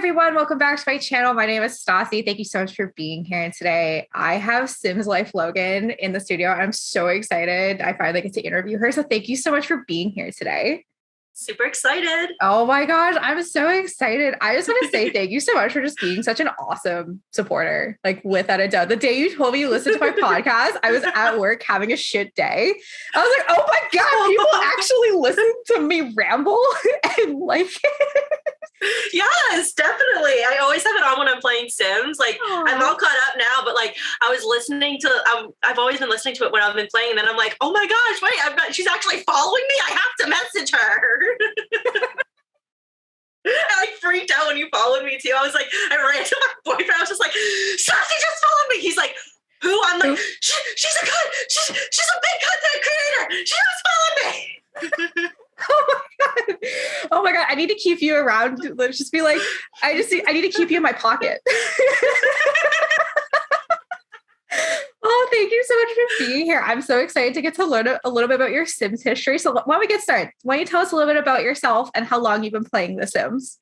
everyone. Welcome back to my channel. My name is Stassi. Thank you so much for being here today. I have Simslogan in the studio. I'm so excited. I finally get to interview her. So thank you so much for being here today. Super excited. Oh my gosh, I'm so excited. I just want to say thank you so much for just being such an awesome supporter. Like without a doubt, the day you told me you listened to my podcast, I was at work having a shit day. I was like, oh my God, people actually listen to me ramble and like it. Yes, definitely. I always have it on when I'm playing Sims. Like Aww. I'm all caught up now, but like I was listening to, I've always been listening to it when I've been playing. And then I'm like, oh my gosh, wait, she's actually following me. I have to message her. I like freaked out when you followed me too. I was like, I ran to my boyfriend. I was just like, Sassy just followed me. He's like, who? I'm like, she's a big content creator. She just followed me. Oh my God. I need to keep you around. Let's just be like, I need to keep you in my pocket. Oh, thank you so much for being here. I'm so excited to get to learn a little bit about your Sims history. So why don't we get started? Why don't you tell us a little bit about yourself and how long you've been playing The Sims?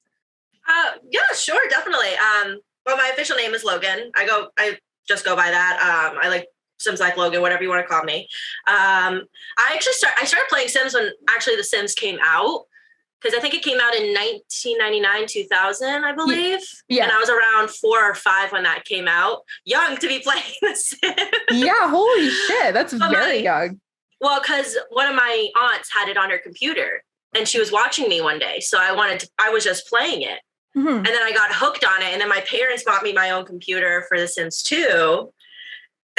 Yeah, sure. Definitely. Well, my official name is Logan. I just go by that. I like Sims like Logan, whatever you want to call me. I started playing Sims when actually The Sims came out. Because I think it came out in 1999, 2000, I believe. Yeah. And I was around 4 or 5 when that came out. Young to be playing The Sims. Yeah, holy shit. That's very young. Well, because one of my aunts had it on her computer and she was watching me one day. So I was just playing it. Mm-hmm. And then I got hooked on it. And then my parents bought me my own computer for The Sims 2.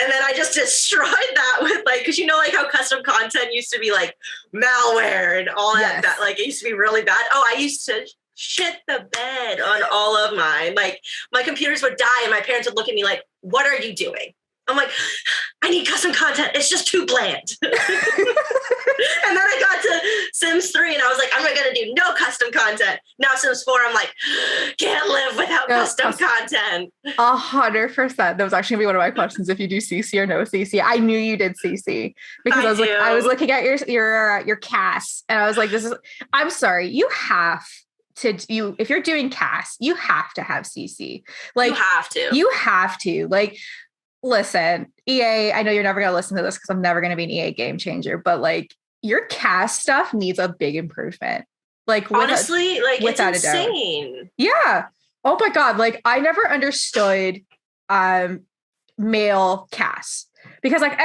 And then I just destroyed that with because like how custom content used to be like malware and all that, like it used to be really bad. Oh, I used to shit the bed on all of mine. Like my computers would die and my parents would look at me like, what are you doing? I'm like, I need custom content. It's just too bland. And then I got to Sims 3 and I was like, I'm not going to do no custom content. Now Sims 4, I'm like, can't live without custom content. 100%. That was actually going to be one of my questions. If you do CC or no CC, I knew you did CC because I was looking at your cast and I was like, I'm sorry, you have to if you're doing cast, you have to have CC. Like you have to like, listen, EA, I know you're never going to listen to this because I'm never going to be an EA game changer, but like your cast stuff needs a big improvement. Like honestly, it's insane. Yeah. Oh my God. Like I never understood male casts because like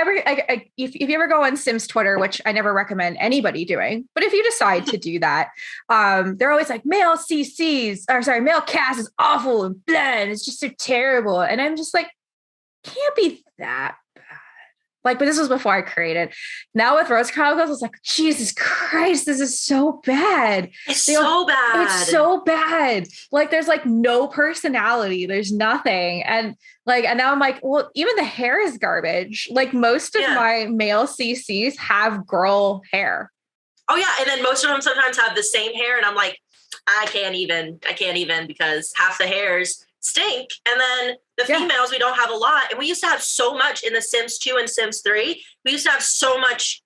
if you ever go on Sims Twitter, which I never recommend anybody doing, but if you decide to do that, they're always like male cast is awful and blah, and it's just so terrible. And I'm just like, can't be that bad. Like, but this was before I created. Now with Rose Chronicles, it's like, Jesus Christ, this is so bad. It's so bad. Like, there's like no personality. There's nothing. And now I'm like, well, even the hair is garbage. Like most of my male CCs have girl hair. Oh yeah. And then most of them sometimes have the same hair. And I'm like, I can't even because half the hairs stink. And then the females, we don't have a lot. And we used to have so much in the Sims 2 and Sims 3. We used to have so much,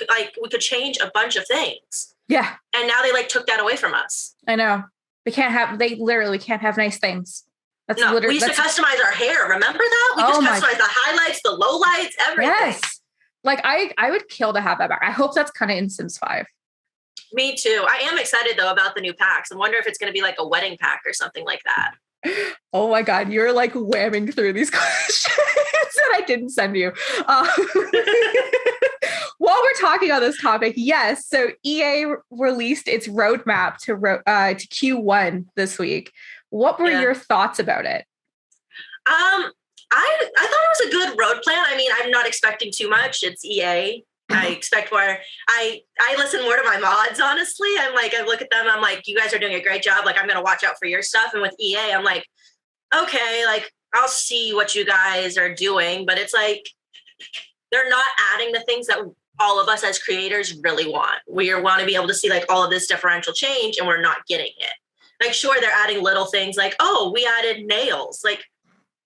like we could change a bunch of things. Yeah. And now they like took that away from us. I know. They literally can't have nice things. We used to customize our hair. Remember that? We just customized the highlights, the lowlights, everything. Yes. Like I would kill to have that back. I hope that's kind of in Sims 5. Me too. I am excited though about the new packs. I wonder if it's going to be like a wedding pack or something like that. Oh my God, you're like whamming through these questions that I didn't send you. While we're talking on this topic, yes. So EA released its roadmap to Q1 this week. What were your thoughts about it? I thought it was a good road plan. I mean, I'm not expecting too much. It's EA. I expect more. I listen more to my mods, honestly. I'm like, I look at them, I'm like, you guys are doing a great job. Like, I'm going to watch out for your stuff. And with EA, I'm like, okay, like, I'll see what you guys are doing. But it's like, they're not adding the things that all of us as creators really want. We want to be able to see like all of this differential change and we're not getting it. Like, sure, they're adding little things like, oh, we added nails. Like,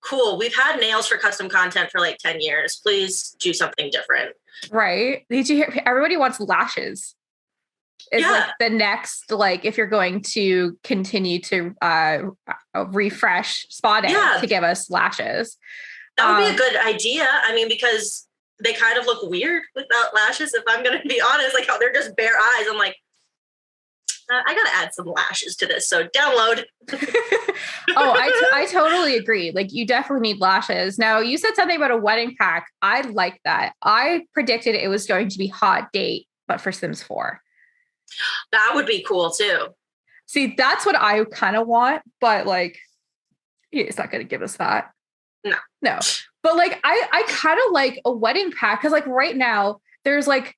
cool. We've had nails for custom content for like 10 years. Please do something different. Right. Did you hear? Everybody wants lashes. is like the next, like if you're going to continue to refresh spotting to give us lashes. That would be a good idea. I mean, because they kind of look weird without lashes, if I'm going to be honest, like how they're just bare eyes. I'm like, I got to add some lashes to this. So download. I totally agree. Like you definitely need lashes. Now you said something about a wedding pack. I like that. I predicted it was going to be Hot Date, but for Sims 4. That would be cool too. See, that's what I kind of want, but like, it's not going to give us that. No. But like, I kind of like a wedding pack. Cause like right now there's like,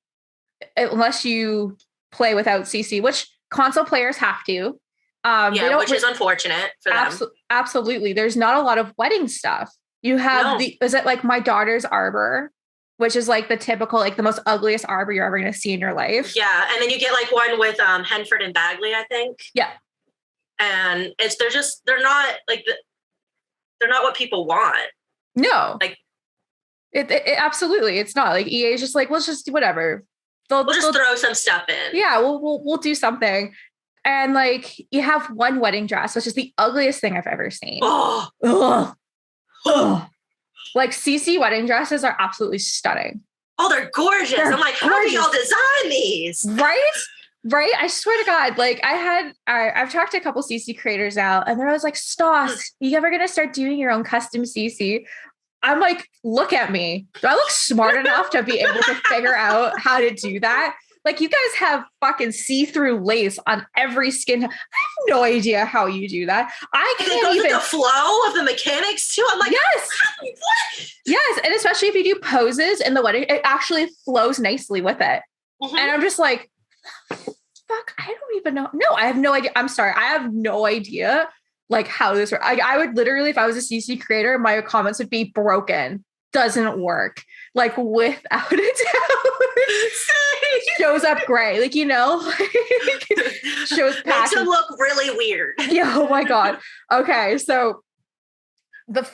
unless you play without CC, which console players have to, which is unfortunate for them. Absolutely. There's not a lot of wedding stuff. You have is it like My Daughter's Arbor, which is like the typical, like the most ugliest arbor you're ever going to see in your life. Yeah. And then you get like one with Henford and Bagley, I think. Yeah. And they're not what people want. No. Like it absolutely, it's not. Like EA is just like, let's just do whatever. We'll just throw some stuff in. Yeah, we'll do something. And like you have one wedding dress, which is the ugliest thing I've ever seen. Oh. Ugh. Like CC wedding dresses are absolutely stunning. Oh, they're gorgeous. I'm like, how do y'all design these? Right? I swear to God, like I've talked to a couple CC creators out and they're always like, Stoss, you ever gonna start doing your own custom CC? I'm like, look at me. Do I look smart enough to be able to figure out how to do that? Like you guys have fucking see-through lace on every skin. I have no idea how you do that. I can't even. The flow of the mechanics too. I'm like, yes, what? Yes, and especially if you do poses in the wedding, it actually flows nicely with it. Mm-hmm. And I'm just like, fuck, I don't even know. No, I have no idea. I'm sorry, I have no idea. Like how this works. I would literally, if I was a CC creator, my comments would be broken. Doesn't work. Like without a doubt. Shows up gray. Like, you know, shows makes it look really weird. Yeah. Oh my God. Okay. So like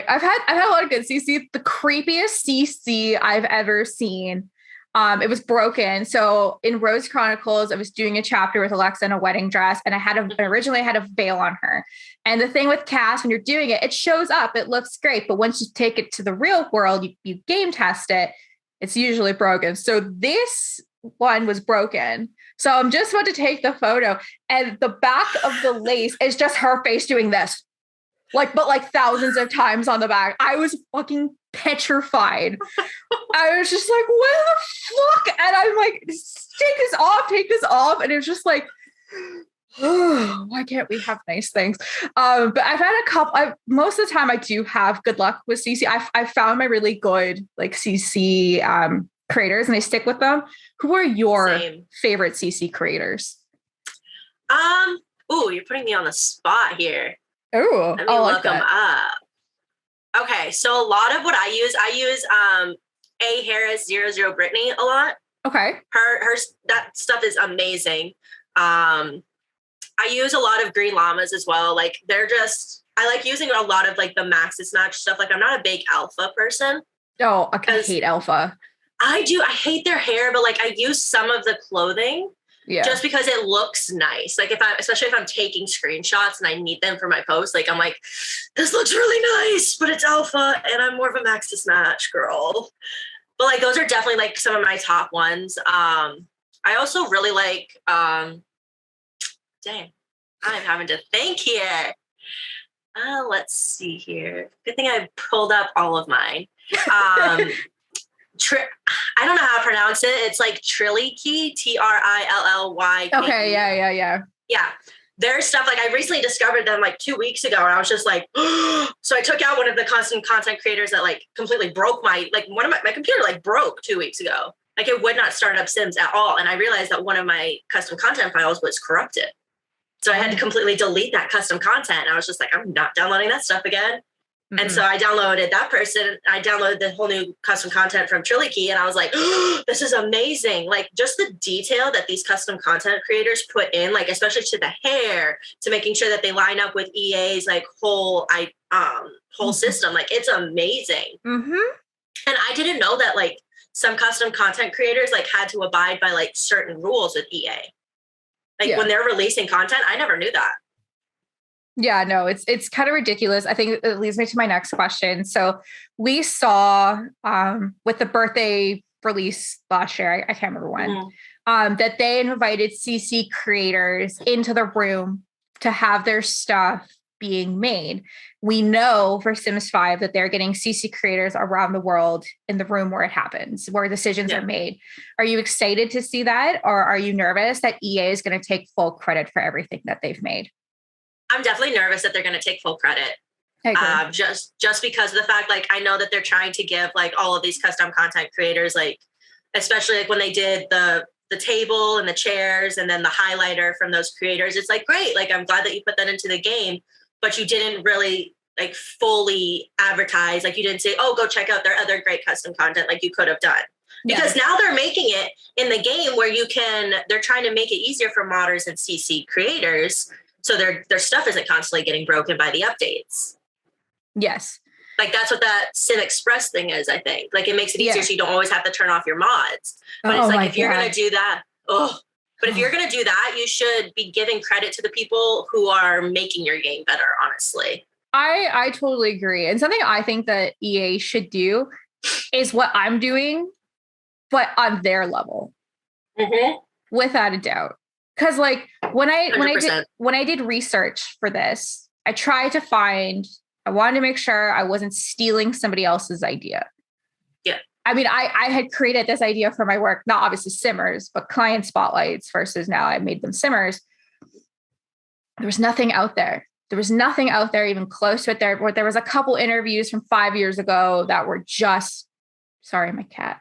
I've had a lot of good CC. The creepiest CC I've ever seen. It was broken. So in Rose Chronicles, I was doing a chapter with Alexa in a wedding dress, and originally I had a veil on her. And the thing with Cass, when you're doing it, it shows up, it looks great. But once you take it to the real world, you game test it, it's usually broken. So this one was broken. So I'm just about to take the photo, and the back of the lace is just her face doing this. But thousands of times on the back. I was fucking petrified. I was just like, what the fuck? And I'm like, take this off. And it was just like, oh, why can't we have nice things? But I've had a couple, most of the time I do have good luck with CC. I found my really good like CC creators and I stick with them. Who are your favorite CC creators? You're putting me on the spot here. Oh, let me look them up. Okay, so a lot of what I use A Harris 00 Brittany a lot. Okay. Her that stuff is amazing. I use a lot of Green Llamas as well. Like I like using a lot of like the Maxis Match stuff. Like I'm not a big alpha person. Oh, I hate alpha. I hate their hair, but like I use some of the clothing. Yeah. Just because it looks nice. Like especially if I'm taking screenshots and I need them for my post, like I'm like, this looks really nice, but it's alpha and I'm more of a Maxis Match girl. But like, those are definitely like some of my top ones. I also really like, dang, I'm having to think here. Let's see here. Good thing I pulled up all of mine. I don't know how to pronounce it. It's like Trillyki, Trillyk. Okay, yeah. Yeah. Their stuff, like I recently discovered them like 2 weeks ago and I was just like, so I took out one of the custom content creators that like completely broke my computer like broke 2 weeks ago. Like it would not start up Sims at all. And I realized that one of my custom content files was corrupted. So I had to completely delete that custom content. And I was just like, I'm not downloading that stuff again. Mm-hmm. And so I downloaded that person. I downloaded the whole new custom content from Trillyki, and I was like, oh, this is amazing. Like just the detail that these custom content creators put in, like especially to the hair, to making sure that they line up with EA's like whole system. Like it's amazing. Mm-hmm. And I didn't know that like some custom content creators like had to abide by like certain rules with EA. Like when they're releasing content, I never knew that. Yeah, no, it's kind of ridiculous. I think it leads me to my next question. So we saw with the birthday release last year, I can't remember when, that they invited CC creators into the room to have their stuff being made. We know for Sims 5 that they're getting CC creators around the world in the room where it happens, where decisions are made. Are you excited to see that? Or are you nervous that EA is going to take full credit for everything that they've made? I'm definitely nervous that they're going to take full credit. Just because of the fact, like, I know that they're trying to give like all of these custom content creators, like, especially like when they did the table and the chairs and then the highlighter from those creators. It's like, great. Like, I'm glad that you put that into the game, but you didn't really like fully advertise. Like, you didn't say, oh, go check out their other great custom content like you could have done. Because now they're making it in the game where they're trying to make it easier for modders and CC creators. So their stuff isn't constantly getting broken by the updates. Yes. Like, that's what that Sim Express thing is, I think. Like, it makes it easier so you don't always have to turn off your mods. But it's like, if you're going to do that, if you're going to do that, you should be giving credit to the people who are making your game better, honestly. I totally agree. And something I think that EA should do is what I'm doing, but on their level. Without a doubt. Because like when I did research for this, I tried to I wanted to make sure I wasn't stealing somebody else's idea. Yeah. I mean, I had created this idea for my work, not obviously simmers, but client spotlights versus now I made them simmers. There was nothing out there. There was nothing out there even close to it. There was a couple interviews from 5 years ago that were just, sorry, my cat.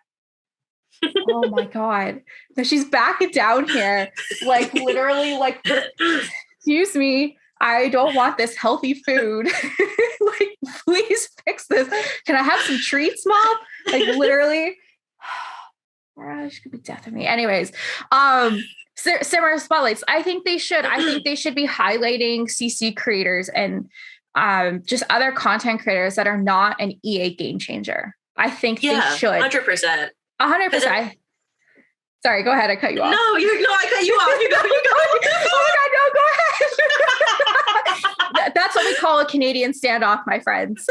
Oh my God. So she's back down here, like literally like, excuse me, I don't want this healthy food. Like, please fix this. Can I have some treats, Mom? Like literally, she could be death of me. Anyways, Simmer spotlights. I think they should be highlighting CC creators and just other content creators that are not an EA game changer. I think they should. 100%. 100%. Sorry, go ahead. I cut you off. No, I cut you off. You go. Oh my God, no, go ahead. That's what we call a Canadian standoff, my friends.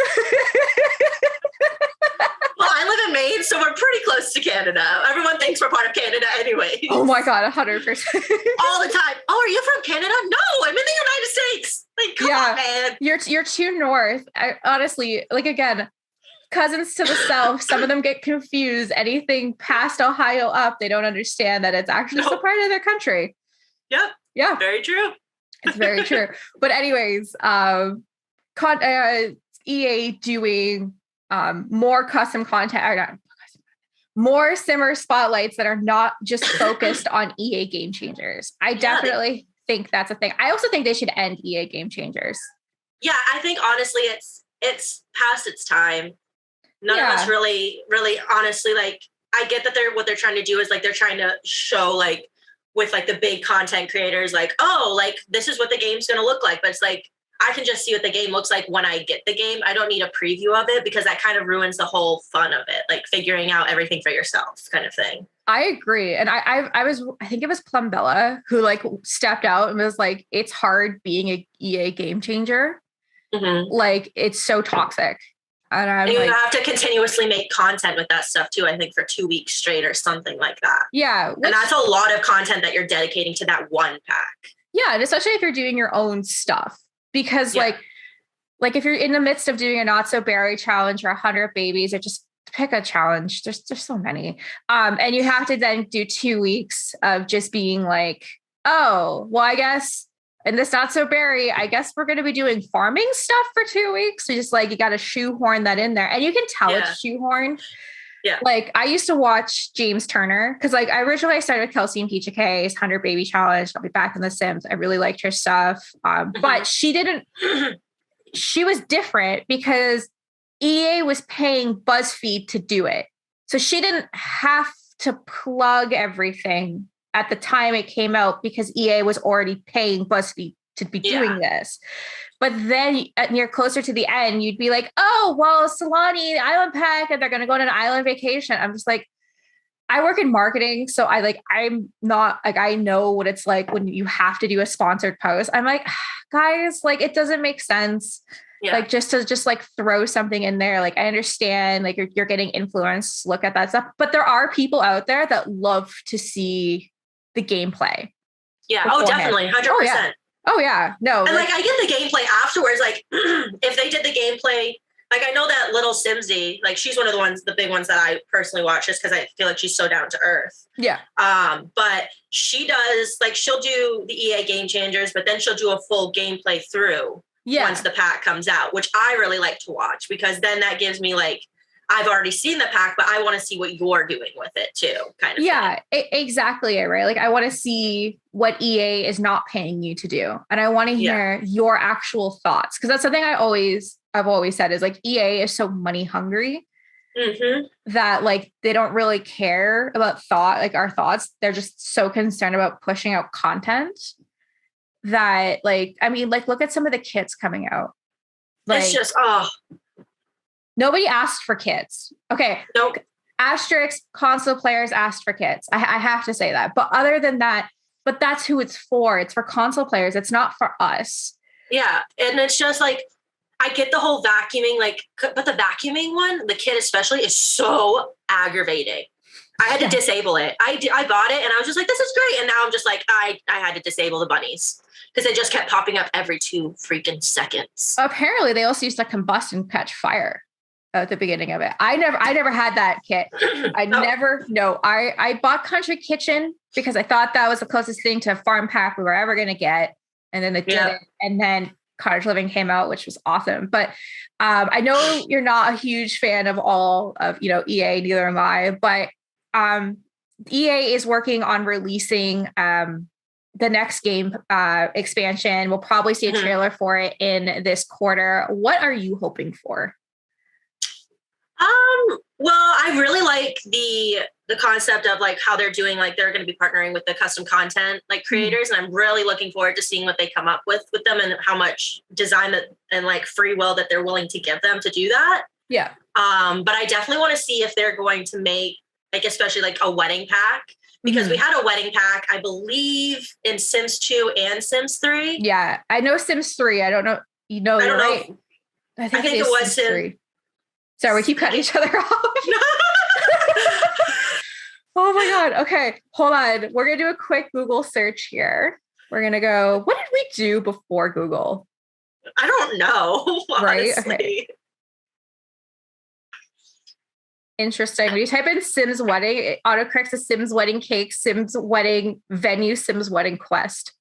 Well, I live in Maine, so we're pretty close to Canada. Everyone thinks we're part of Canada anyway. Oh my God, 100%. All the time. Oh, are you from Canada? No, I'm in the United States. Like, come on, man. You're too north. Honestly, like, again, cousins to the south, some of them get confused. Anything past Ohio up, they don't understand that it's actually still part of their country. Yep. Yeah. Very true. It's very true. But anyways, EA doing more custom content, or not, more simmer spotlights that are not just focused on EA game changers. I definitely think that's a thing. I also think they should end EA game changers. Yeah, I think honestly it's past its time. None of us really, honestly, like, I get that what they're trying to do is like, they're trying to show like with like the big content creators, like, oh, like this is what the game's going to look like. But it's like, I can just see what the game looks like when I get the game. I don't need a preview of it because that kind of ruins the whole fun of it. Like figuring out everything for yourself kind of thing. I agree. And I think it was Plumbella who like stepped out and was like, it's hard being a EA game changer. Like, it's so toxic. And you have to continuously make content with that stuff too, I think for 2 weeks straight or something like that. Yeah. And that's a lot of content that you're dedicating to that one pack. Yeah. And especially if you're doing your own stuff, because like if you're in the midst of doing a not so berry challenge or 100 babies, or just pick a challenge, there's so many. And you have to then do 2 weeks of just being like, oh, well, I guess in this not so berry, I guess we're going to be doing farming stuff for 2 weeks. So just like, you got to shoehorn that in there, and you can tell it's shoehorned. Yeah. Like, I used to watch James Turner because like I started with Kelsey and Peacha K's 100 baby challenge. I'll be back in The Sims. I really liked her stuff. But she was different because EA was paying BuzzFeed to do it. So she didn't have to plug everything at the time it came out because EA was already paying BuzzFeed to be doing this. But then near closer to the end, you'd be like, oh, well, Solani Island Pack, and they're going to go on an island vacation. I'm just like, I work in marketing, so I'm not like, I know what it's like when you have to do a sponsored post. I'm like, guys, like it doesn't make sense. Yeah. Like just to like throw something in there. Like I understand like you're getting influenced, look at that stuff, but there are people out there that love to see the gameplay. Yeah. Beforehand. Oh, definitely. 100%. Oh yeah. Oh yeah. No. And like I get the gameplay afterwards. Like if they did the gameplay, like I know that little Simsy, like she's one of the big ones that I personally watch just because I feel like she's so down to earth. Yeah. But she does like she'll do the EA Game Changers, but then she'll do a full gameplay through once the pack comes out, which I really like to watch because then that gives me like I've already seen the pack, but I want to see what you're doing with it too, kind of. Yeah, exactly. Right. Like I want to see what EA is not paying you to do, and I want to hear your actual thoughts because that's something I've always said is like EA is so money hungry that like they don't really care about our thoughts. They're just so concerned about pushing out content that like, I mean, like look at some of the kits coming out. Like, it's just, nobody asked for kits. Okay. Nope. Asterisk, console players asked for kits. I have to say that. But other than that, but that's who it's for. It's for console players. It's not for us. Yeah. And it's just like, I get the whole vacuuming, like, but the vacuuming one, the kit especially, is so aggravating. I had to disable it. I bought it and I was just like, this is great. And now I'm just like, I had to disable the bunnies because they just kept popping up every 2 freaking seconds. Apparently they also used to combust and catch fire at the beginning of it. I never had that kit. I bought Country Kitchen because I thought that was the closest thing to farm pack we were ever going to get. And then they did it. And then Cottage Living came out, which was awesome. But I know you're not a huge fan of all of, EA, neither am I, but EA is working on releasing the next game expansion. We'll probably see a trailer for it in this quarter. What are you hoping for? Well, I really like the concept of like how they're doing, like they're going to be partnering with the custom content like creators. And I'm really looking forward to seeing what they come up with them and how much design and like free will that they're willing to give them to do that. Yeah. But I definitely want to see if they're going to make like, especially like a wedding pack, because we had a wedding pack, I believe in Sims 2 and Sims 3. Yeah. I know Sims 3. I don't know. I don't know. I think it was Sims 3. Sorry, we keep cutting each other off. Oh my God. Okay, hold on. We're going to do a quick Google search here. We're going to go, what did we do before Google? I don't know. Right? Honestly. Okay. Interesting. When you type in Sims wedding, it autocorrects to Sims wedding cake, Sims wedding venue, Sims wedding quest.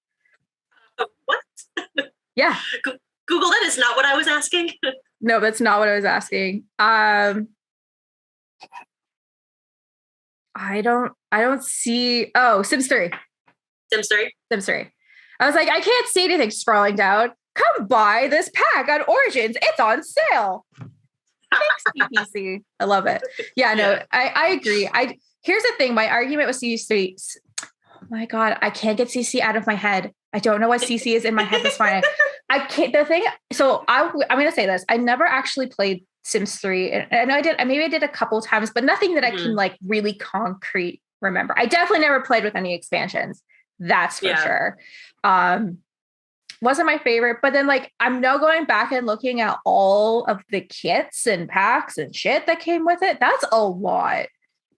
What? Yeah. Google, that is not what I was asking. No, that's not what I was asking. I don't see. Oh, Sims 3. Sims 3. Sims 3. I was like, I can't see anything scrolling down. Come buy this pack on Origins. It's on sale. Thanks, CPC. I love it. Yeah, no, I agree. Here's the thing. My argument with CC. Oh my God, I can't get CC out of my head. I don't know what CC is in my head this morning. I can't. The thing. So I'm going to say this. I never actually played Sims 3, and I did. Maybe I did a couple times, but nothing that I can like really concrete remember. I definitely never played with any expansions. That's for sure. Wasn't my favorite, but then like I'm now going back and looking at all of the kits and packs and shit that came with it. That's a lot.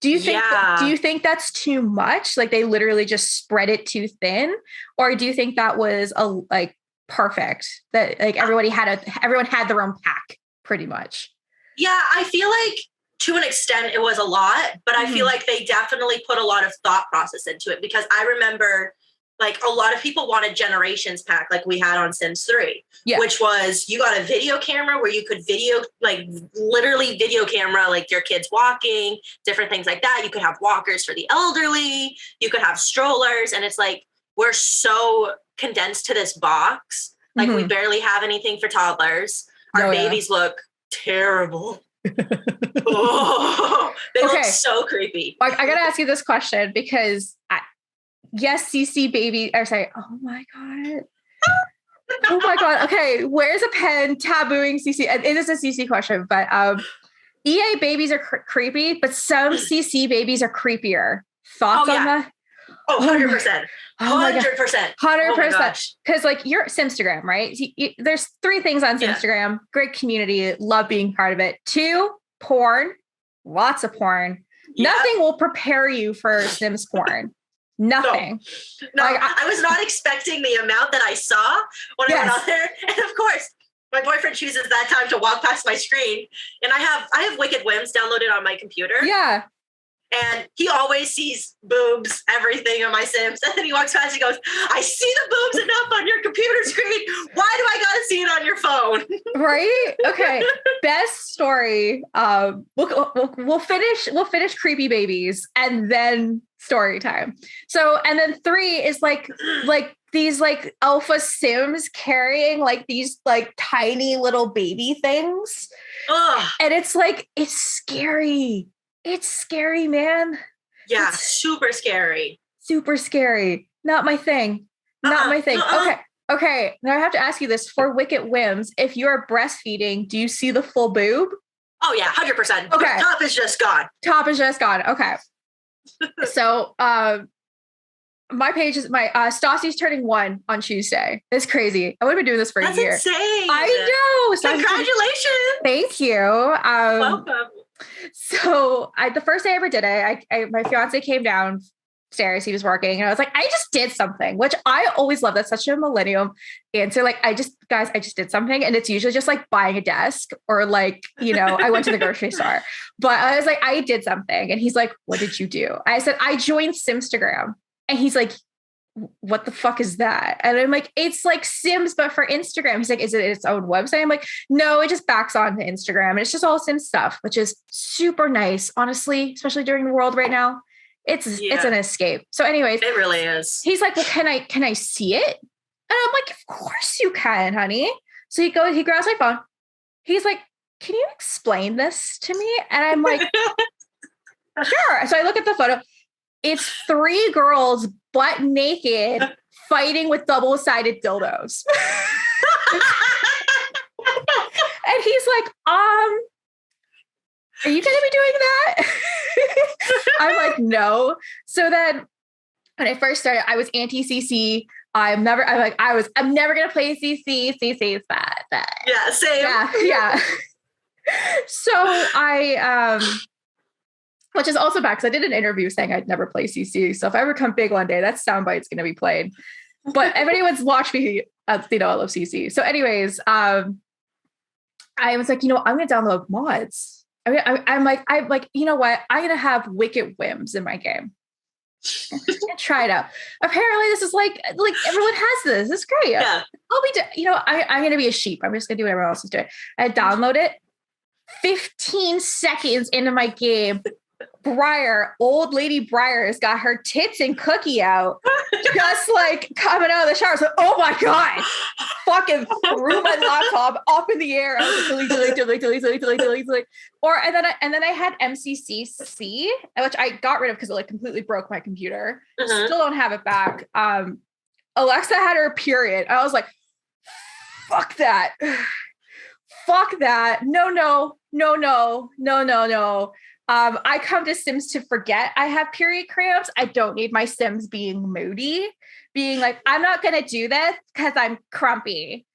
Do you think do you think that's too much? Like they literally just spread it too thin, or do you think that was perfect? That like everyone had their own pack pretty much. Yeah, I feel like to an extent it was a lot, but I feel like they definitely put a lot of thought process into it because I remember like a lot of people wanted Generations pack like we had on Sims 3, which was you got a video camera where you could literally video camera like your kids walking, different things like that. You could have walkers for the elderly, you could have strollers, and it's like we're so condensed to this box. Like we barely have anything for toddlers. Our babies look terrible. They look so creepy. I gotta ask you this question because yes, CC baby, or sorry, oh my God. Oh my God. Okay, where's a pen tabooing CC? It is a CC question, but EA babies are creepy, but some CC babies are creepier. Thoughts on that? Oh, 100%. 100%. 100%. Because like your Simstagram, right? There's 3 things on Simstagram. Great community. Love being part of it. 2, porn. Lots of porn. Yep. Nothing will prepare you for Sims porn. Nothing. No, like, I was not expecting the amount that I saw when I went out there. And of course, my boyfriend chooses that time to walk past my screen. And I have Wicked Whims downloaded on my computer. Yeah. And he always sees boobs, everything on my Sims. And then he walks past and goes, I see the boobs enough on your computer screen. Why do I gotta see it on your phone? Right? Okay. Best story. We'll finish creepy babies and then story time. So, and then 3 is like these like alpha Sims carrying like these like tiny little baby things. Ugh. And it's like, it's scary. It's scary, man. Yeah, it's super scary. Super scary. Not my thing. Not my thing. Okay. Now I have to ask you this. For Wicked Whims, if you're breastfeeding, do you see the full boob? Oh, yeah, 100%. Okay. Top is just gone. Okay. So my page is Stassi's turning 1 on Tuesday. It's crazy. I would have been doing this for a year. That's insane. I know. Congratulations. Thank you. Welcome. So the first day I ever did it, my fiance came downstairs. He was working and I was like, I just did something, which I always love. That's such a millennium answer. Like, I just did something. And it's usually just like buying a desk or like, I went to the grocery store, but I was like, I did something. And he's like, what did you do? I said, I joined Simstagram. And he's like, what the fuck is that? And I'm like, it's like Sims, but for Instagram. He's like, is it its own website? I'm like, no, it just backs onto Instagram. And it's just all Sims stuff, which is super nice, honestly, especially during the world right now. It's an escape. So anyways, it really is. He's like, well, can I see it? And I'm like, of course you can, honey. So he grabs my phone. He's like, can you explain this to me? And I'm like, sure. So I look at the photo. It's 3 girls butt naked fighting with double-sided dildos. And he's like, are you going to be doing that? I'm like, no. So then when I first started, I was anti-CC. I'm never going to play CC. CC is bad. Yeah, same. Yeah. So which is also bad because I did an interview saying I'd never play CC. So if I ever come big one day, that soundbite's going to be played. But if anyone's watched me, I love CC. So anyways, I was like, I'm going to download mods. I'm like, you know what? I'm going to have Wicked Whims in my game. Try it out. Apparently this is like everyone has this. It's great. Yeah. I'm going to be a sheep. I'm just going to do what everyone else is doing. I download it. 15 seconds into my game, old lady Briar has got her tits and cookie out, just like coming out of the shower. So, oh my God, fucking threw my laptop up in the air. I was like, delete. And then I had MCCC, which I got rid of because it like completely broke my computer. Mm-hmm. Still don't have it back. Alexa had her period. I was like, fuck that. Fuck that. No. I come to Sims to forget I have period cramps. I don't need my Sims being moody, being like, I'm not going to do this because I'm crumpy.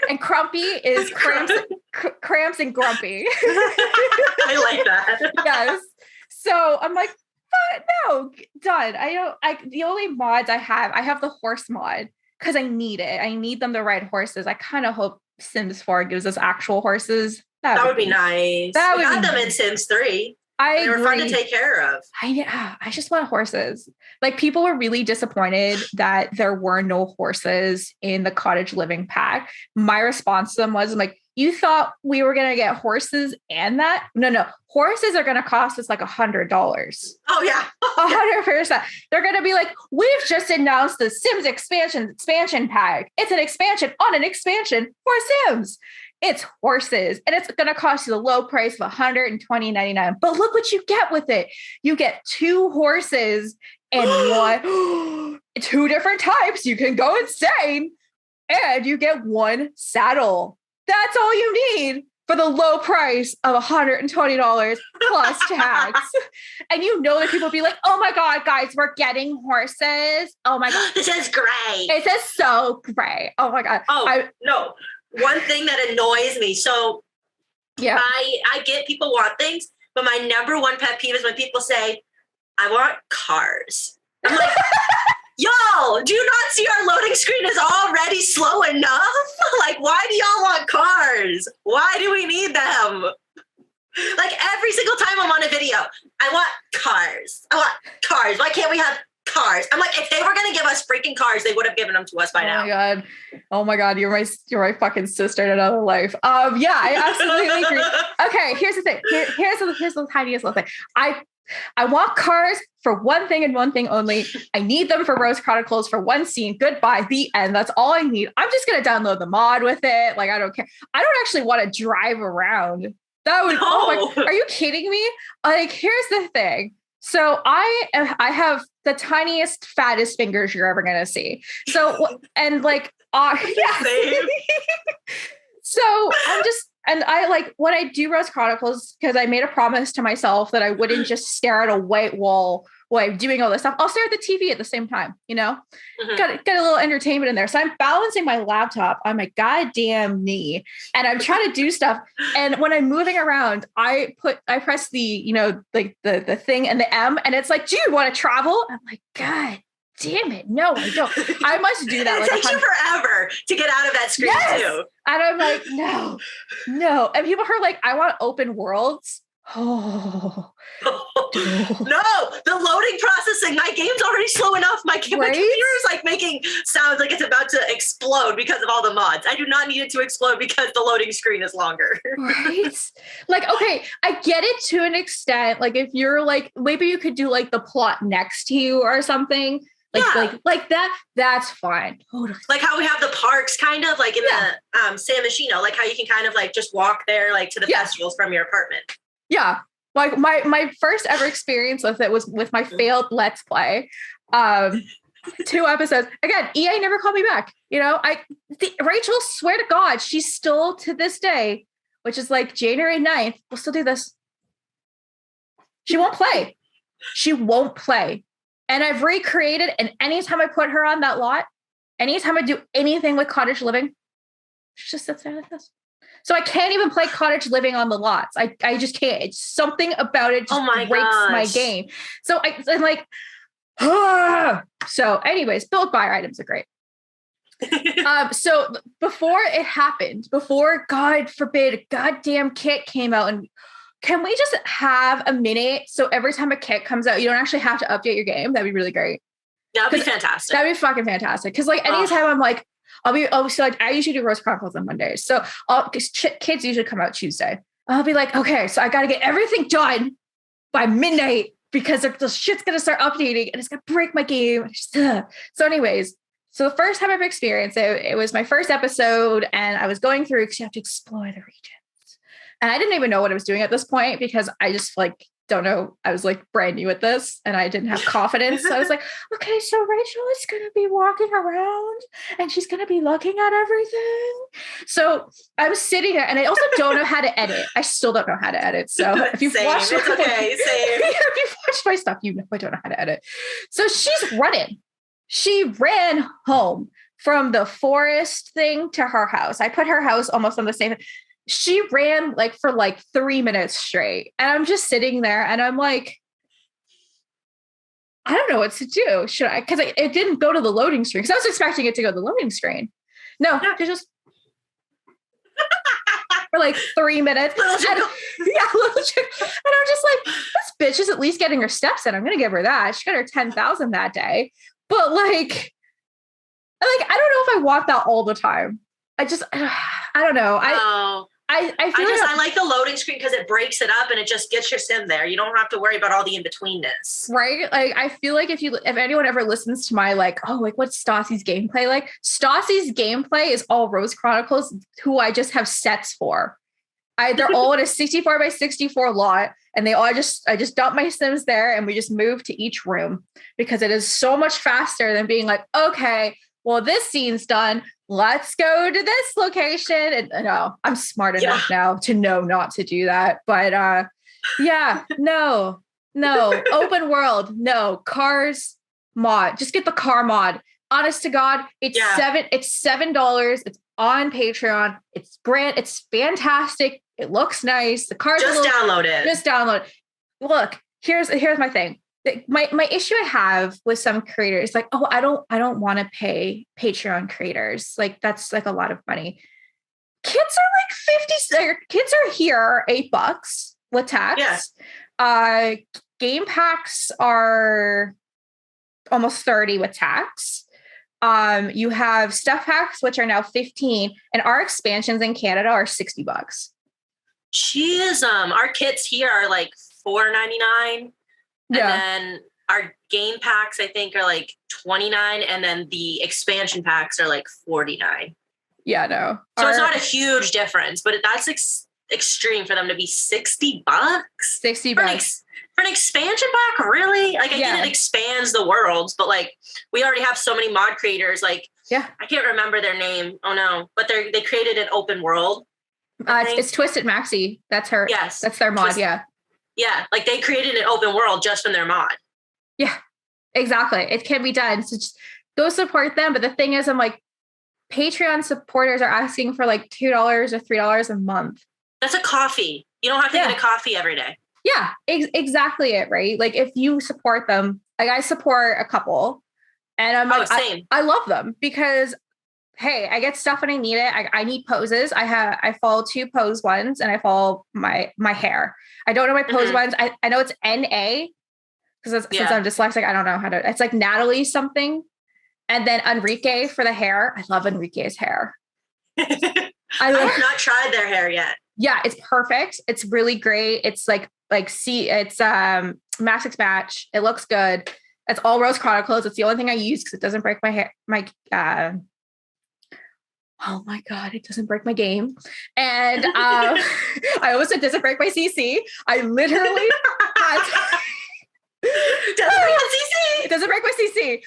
And crumpy is cramps and grumpy. I like that. Yes. So I'm like, no, done. The only mods I have the horse mod because I need it. I need them to ride horses. I kind of hope Sims 4 gives us actual horses. That would be nice. We got them in Sims 3. They were fun to take care of. I just want horses. Like, people were really disappointed that there were no horses in the cottage living pack. My response to them was, I'm like, you thought we were going to get horses and that? No. Horses are going to cost us like $100. Oh, yeah. 100%. They're going to be like, we've just announced the Sims expansion pack. It's an expansion on an expansion for Sims. It's horses, and it's going to cost you the low price of $120.99. But look what you get with it. You get 2 horses and 2 different types. You can go insane, and you get 1 saddle. That's all you need for the low price of $120 plus tax. And you know that people will be like, oh my God, guys, we're getting horses. Oh my God. This is great. It is so great. Oh my God. Oh, no. One thing that annoys me. So yeah, I get people want things, but my number one pet peeve is when people say, I want cars. I'm like, yo, do you not see our loading screen is already slow enough? Like, why do y'all want cars? Why do we need them? Like every single time I'm on a video, I want cars. I want cars. Why can't we have cars? I'm like, if they were going to give us freaking cars, they would have given them to us by now. Oh my God. You're my fucking sister in another life. Yeah, I absolutely agree. Okay. Here's the thing. Here's the tiniest little thing. I want cars for one thing and one thing only. I need them for Rose Chronicles for one scene. Goodbye. The end. That's all I need. I'm just going to download the mod with it. Like, I don't care. I don't actually want to drive around. That would, oh my, are you kidding me? Like, here's the thing. So I have the tiniest, fattest fingers you're ever going to see. So, and like, yeah. So I'm just, and I like when I do Rose Chronicles, because I made a promise to myself that I wouldn't just stare at a white wall while I'm doing all this stuff. I'll stare at the TV at the same time, you know, get a little entertainment in there. So I'm balancing my laptop on my goddamn knee and I'm trying to do stuff. And when I'm moving around, I press the, you know, like the thing and the M and it's like, do you want to travel? I'm like, God damn it. No, I don't. I must do that. It takes you forever to get out of that screen too. And I'm like, no. And people are like, I want open worlds. Oh. No, the loading processing. My game's already slow enough. My computer is like making sounds like it's about to explode because of all the mods. I do not need it to explode because the loading screen is longer. Right? Like, okay, I get it to an extent. Like if you're like, maybe you could do like the plot next to you or something. Like that, that's fine. Totally. Like how we have the parks kind of like in the San Myshuno, like how you can kind of like just walk there like to the festivals from your apartment. Yeah. Like my first ever experience with it was with my failed Let's Play. 2 episodes. Again, EA never called me back. You know, Rachel, swear to God, she's still to this day, which is like January 9th, we'll still do this. She won't play. And I've recreated, and anytime I put her on that lot, anytime I do anything with cottage living, she just sits there like this. So I can't even play cottage living on the lots. I just can't. It's something about it just breaks my game. So I'm like, So anyways, build buy items are great. So before it happened, before God forbid, a goddamn kit came out, and can we just have a minute? So every time a kit comes out, you don't actually have to update your game. That'd be really great. That'd be fantastic. That'd be fucking fantastic. Cause like anytime I'm like, so like I usually do Rose Chronicles on Mondays. So kids usually come out Tuesday. I'll be like, okay, so I got to get everything done by midnight because the shit's going to start updating and it's going to break my game. So anyways, so the first time I've experienced it, it was my first episode and I was going through because you have to explore the regions. And I didn't even know what I was doing at this point because I just like, don't know. I was like brand new at this and I didn't have confidence. So I was like, okay, so Rachel is going to be walking around and she's going to be looking at everything. So I was sitting there and I also don't know how to edit. I still don't know how to edit. So if you've watched if you've watched my stuff, you know I don't know how to edit. So she's running. She ran home from the forest thing to her house. I put her house almost on the same. She ran like for like 3 minutes straight. And I'm just sitting there and I'm like, I don't know what to do. Should I? Because it didn't go to the loading screen. Because I was expecting it to go to the loading screen. No, it just for like 3 minutes. Little chick. And I'm just like, this bitch is at least getting her steps in. I'm going to give her that. She got her 10,000 that day. But like, I don't know if I want that all the time. I don't know. I like the loading screen because it breaks it up and it just gets your sim there. You don't have to worry about all the in-betweenness. Right? Like I feel like if anyone ever listens to my what's Stassi's gameplay like? Stassi's gameplay is all Rose Chronicles, who I just have sets for. They're all in a 64 by 64 lot, and I just dump my sims there and we just move to each room because it is so much faster than being like, okay, well, this scene's done. Let's go to this location. And no, I'm smart enough now to know not to do that. But no, open world, no, cars mod. Just get the car mod. Honest to God, it's $7. It's on Patreon. It's grand. It's fantastic. It looks nice. The cars download it. Just download it. Look, here's my thing. My issue I have with some creators, like, oh, I don't want to pay Patreon creators. Like, that's like a lot of money. Kids are like 50. Kids are here $8 with tax. Yeah. Game packs are almost 30 with tax. You have stuff packs, which are now 15, and our expansions in Canada are $60. Jeez, our kits here are like $4.99. And then our game packs, I think, are like $29, and then the expansion packs are like $49. Yeah, no. So it's not a huge difference, but that's extreme for them to be $60. $60 for an expansion pack, really? Like, I get it expands the worlds, but like, we already have so many mod creators. Like, I can't remember their name. Oh no, but they created an open world. It's Twisted Maxi. That's her. Yes, that's their mod. Yeah, like they created an open world just from their mod. Yeah, exactly. It can be done. So just go support them. But the thing is, I'm like, Patreon supporters are asking for like $2 or $3 a month. That's a coffee. You don't have to get a coffee every day. Yeah, exactly it, right? Like, if you support them, like, I support a couple, and I'm like, same. I love them because, hey, I get stuff when I need it. I need poses. I follow 2 pose ones, and I follow my hair. I don't know my pose ones. I know it's NA because since I'm dyslexic, I don't know how to. It's like Natalie something, and then Enrique for the hair. I love Enrique's hair. I have not tried their hair yet. Yeah, it's perfect. It's really great. It's it's Max Match. It looks good. It's all Rose Chronicles. It's the only thing I use because it doesn't break my hair. Oh my God, it doesn't break my game. And I almost said doesn't break my CC. I literally it doesn't break my CC.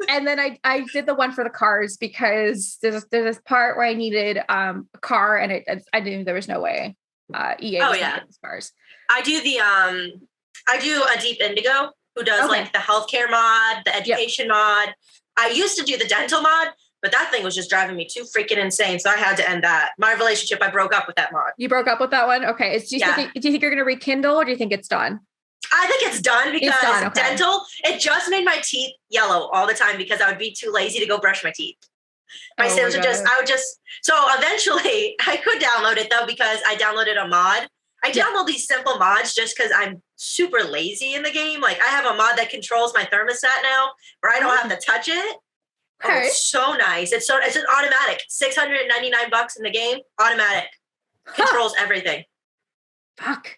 And then I did the one for the cars because there's this part where I needed a car, and I knew there was no way EA was gonna get these cars. I do a Deep Indigo who does like the healthcare mod, the education mod. I used to do the dental mod, but that thing was just driving me too freaking insane. So I had to end that. My relationship, I broke up with that mod. You broke up with that one? Okay. Do you think you're going to rekindle, or do you think it's done? I think it's done because dental, it just made my teeth yellow all the time because I would be too lazy to go brush my teeth. My Sims would so eventually I could download it though, because I downloaded a mod. I download these simple mods just because I'm super lazy in the game. Like, I have a mod that controls my thermostat now where I don't have to touch it. Okay. Oh, it's so nice. It's an automatic. $699 in the game. Automatic. Controls everything. Fuck.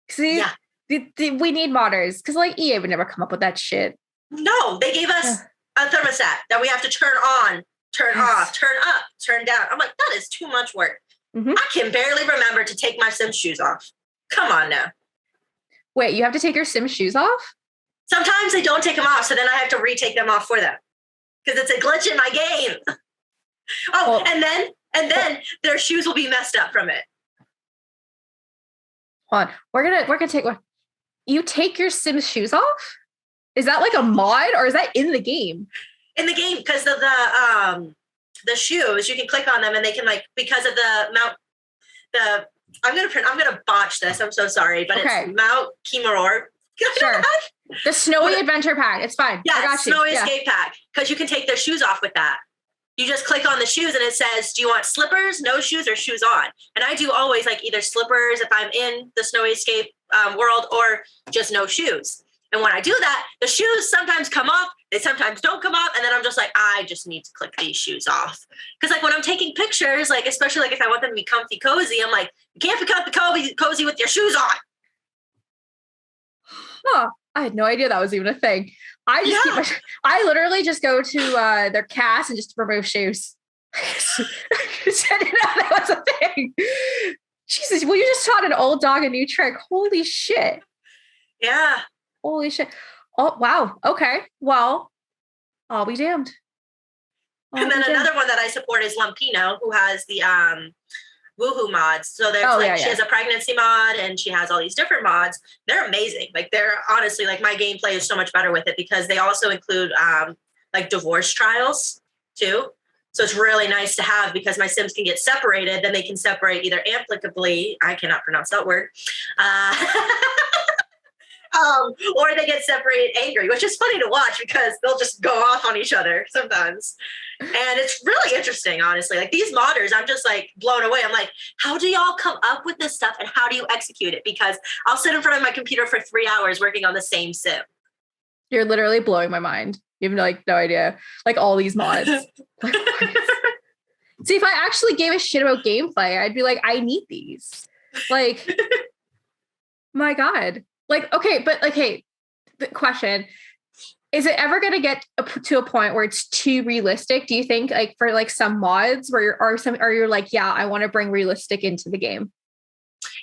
See, we need modders because like EA would never come up with that shit. No, they gave us a thermostat that we have to turn on, turn off, turn up, turn down. I'm like, that is too much work. Mm-hmm. I can barely remember to take my Sims shoes off. Come on now. Wait, you have to take your Sims shoes off? Sometimes they don't take them off, so then I have to retake them off for them because it's a glitch in my game. And then their shoes will be messed up from it. Hold on, we're gonna take one. You take your Sims shoes off? Is that like a mod, or is that in the game? In the game, because of the shoes, you can click on them and they can, like, because of I'm gonna botch this. I'm so sorry, but it's Mount Kimuror. Sure. The Snowy Adventure Pack. It's fine. Yeah, Snowy Escape Pack. Because you can take their shoes off with that. You just click on the shoes and it says, do you want slippers, no shoes, or shoes on? And I do always like either slippers if I'm in the Snowy Escape world, or just no shoes. And when I do that, the shoes sometimes come up, they sometimes don't come up, and then I'm just like, I just need to click these shoes off. Because like when I'm taking pictures, like especially like if I want them to be comfy cozy, I'm like, you can't be comfy cozy with your shoes on. Huh. I had no idea that was even a thing. I literally just go to their cast and just remove shoes. I didn't know that was a thing. Jesus, well, you just taught an old dog a new trick. Holy shit. 'Yeah. Holy shit. Oh, wow. Okay. Well, I'll be damned. And then another one that I support is Lumpino, who has the Woohoo mods. So there's she has a pregnancy mod and she has all these different mods. They're amazing. Like they're honestly like my gameplay is so much better with it because they also include like divorce trials too. So it's really nice to have because my Sims can get separated. Then they can separate either amicably. I cannot pronounce that word. Or they get separated angry, which is funny to watch because they'll just go off on each other sometimes. And it's really interesting, honestly. Like these modders, I'm just like blown away. I'm like, how do y'all come up with this stuff and how do you execute it? Because I'll sit in front of my computer for 3 hours working on the same sim. You're literally blowing my mind. You have like no idea. Like all these mods. See, if I actually gave a shit about gameplay, I'd be like, I need these. Like, my God. Like, okay, but like, hey, the question, is it ever going to get to a point where it's too realistic? Do you think like for like some mods where you're like, yeah, I want to bring realistic into the game?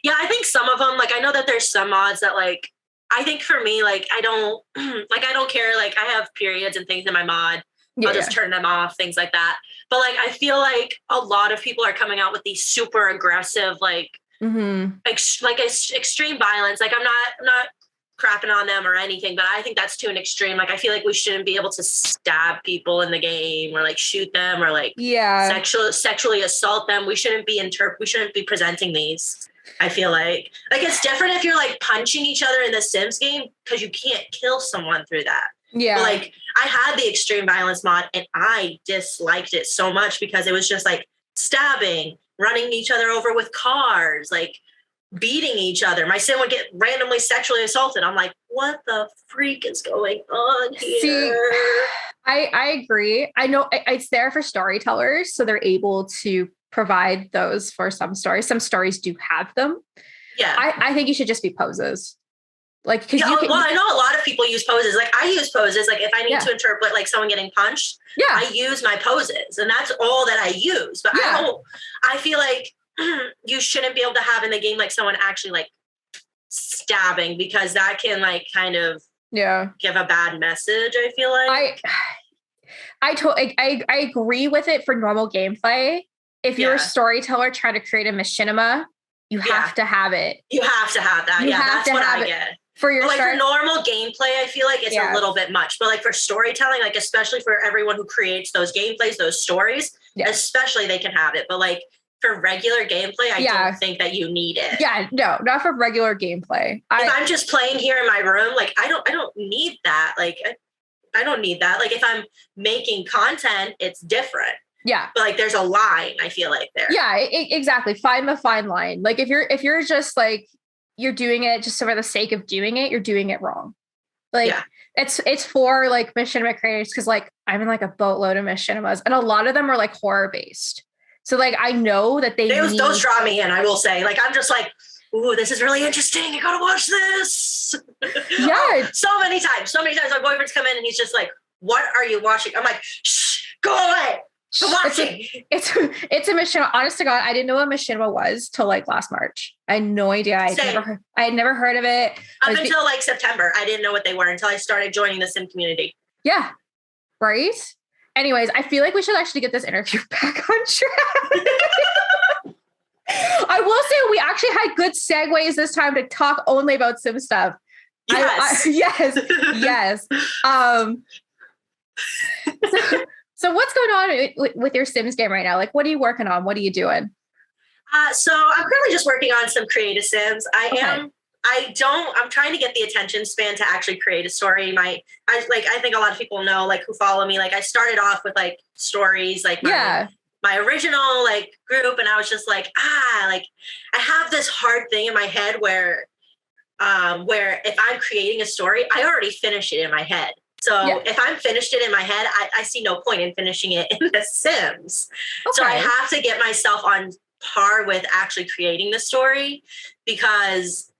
Yeah, I think some of them, like, I know that there's some mods that like, I think for me, like, I don't care. Like I have periods and things in my mod. I'll just turn them off, things like that. But like, I feel like a lot of people are coming out with these super aggressive, like, extreme violence. Like I'm not crapping on them or anything, but I think that's to an extreme. Like I feel like we shouldn't be able to stab people in the game or like shoot them or like sexually assault them. We shouldn't be presenting these. I feel like it's different if you're like punching each other in the Sims game because you can't kill someone through that. Yeah. But, like I had the extreme violence mod and I disliked it so much because it was just like stabbing, running each other over with cars, like beating each other. My Sim would get randomly sexually assaulted. I'm like, what the freak is going on here? See, I agree. I know it's there for storytellers, so they're able to provide those for some stories. Some stories do have them. Yeah. I think you should just be poses. Like, because I know a lot of people use poses. Like I use poses. Like if I need to interpret like someone getting punched, I use my poses, and that's all that I use. But I feel like you shouldn't be able to have in the game like someone actually like stabbing because that can like kind of give a bad message. I feel like I agree with it for normal gameplay. If you're a storyteller trying to create a machinima, you have to have it. You have to have that. That's what I get. For your for normal gameplay, I feel like it's a little bit much. But like for storytelling, like especially for everyone who creates those gameplays, those stories, especially they can have it. But like for regular gameplay, I don't think that you need it. Yeah, no, not for regular gameplay. If I'm just playing here in my room, like I don't need that. Like I don't need that. Like if I'm making content, it's different. Yeah. But like there's a line, I feel like there. Yeah, exactly. Find the fine line. Like if you're just like you're doing it just for the sake of doing it, you're doing it wrong. Like it's for like machinima creators because like I'm in like a boatload of machinimas and a lot of them are like horror based. So like I know that those draw me in, I will say. Like I'm just like, ooh, this is really interesting. You gotta watch this. Yeah. So many times my boyfriend's come in and he's just like, what are you watching? I'm like, shh, go away. I'm watching. It's a machinima. Honest to God, I didn't know what machinima was till like last March. I had no idea. I had never heard of it. Up until like September, I didn't know what they were until I started joining the Sim community. Yeah. Right? Anyways, I feel like we should actually get this interview back on track. I will say we actually had good segues this time to talk only about Sim stuff. Yes. Yes. So what's going on with your Sims game right now? Like, what are you working on? What are you doing? So I'm currently just working on some creative Sims. I'm trying to get the attention span to actually create a story. I think a lot of people know, like who follow me, like I started off with like stories, like my original like group. And I was just like, like I have this hard thing in my head where if I'm creating a story, I already finish it in my head. So if I'm finished it in my head, I see no point in finishing it in The Sims. Okay. So I have to get myself on par with actually creating the story because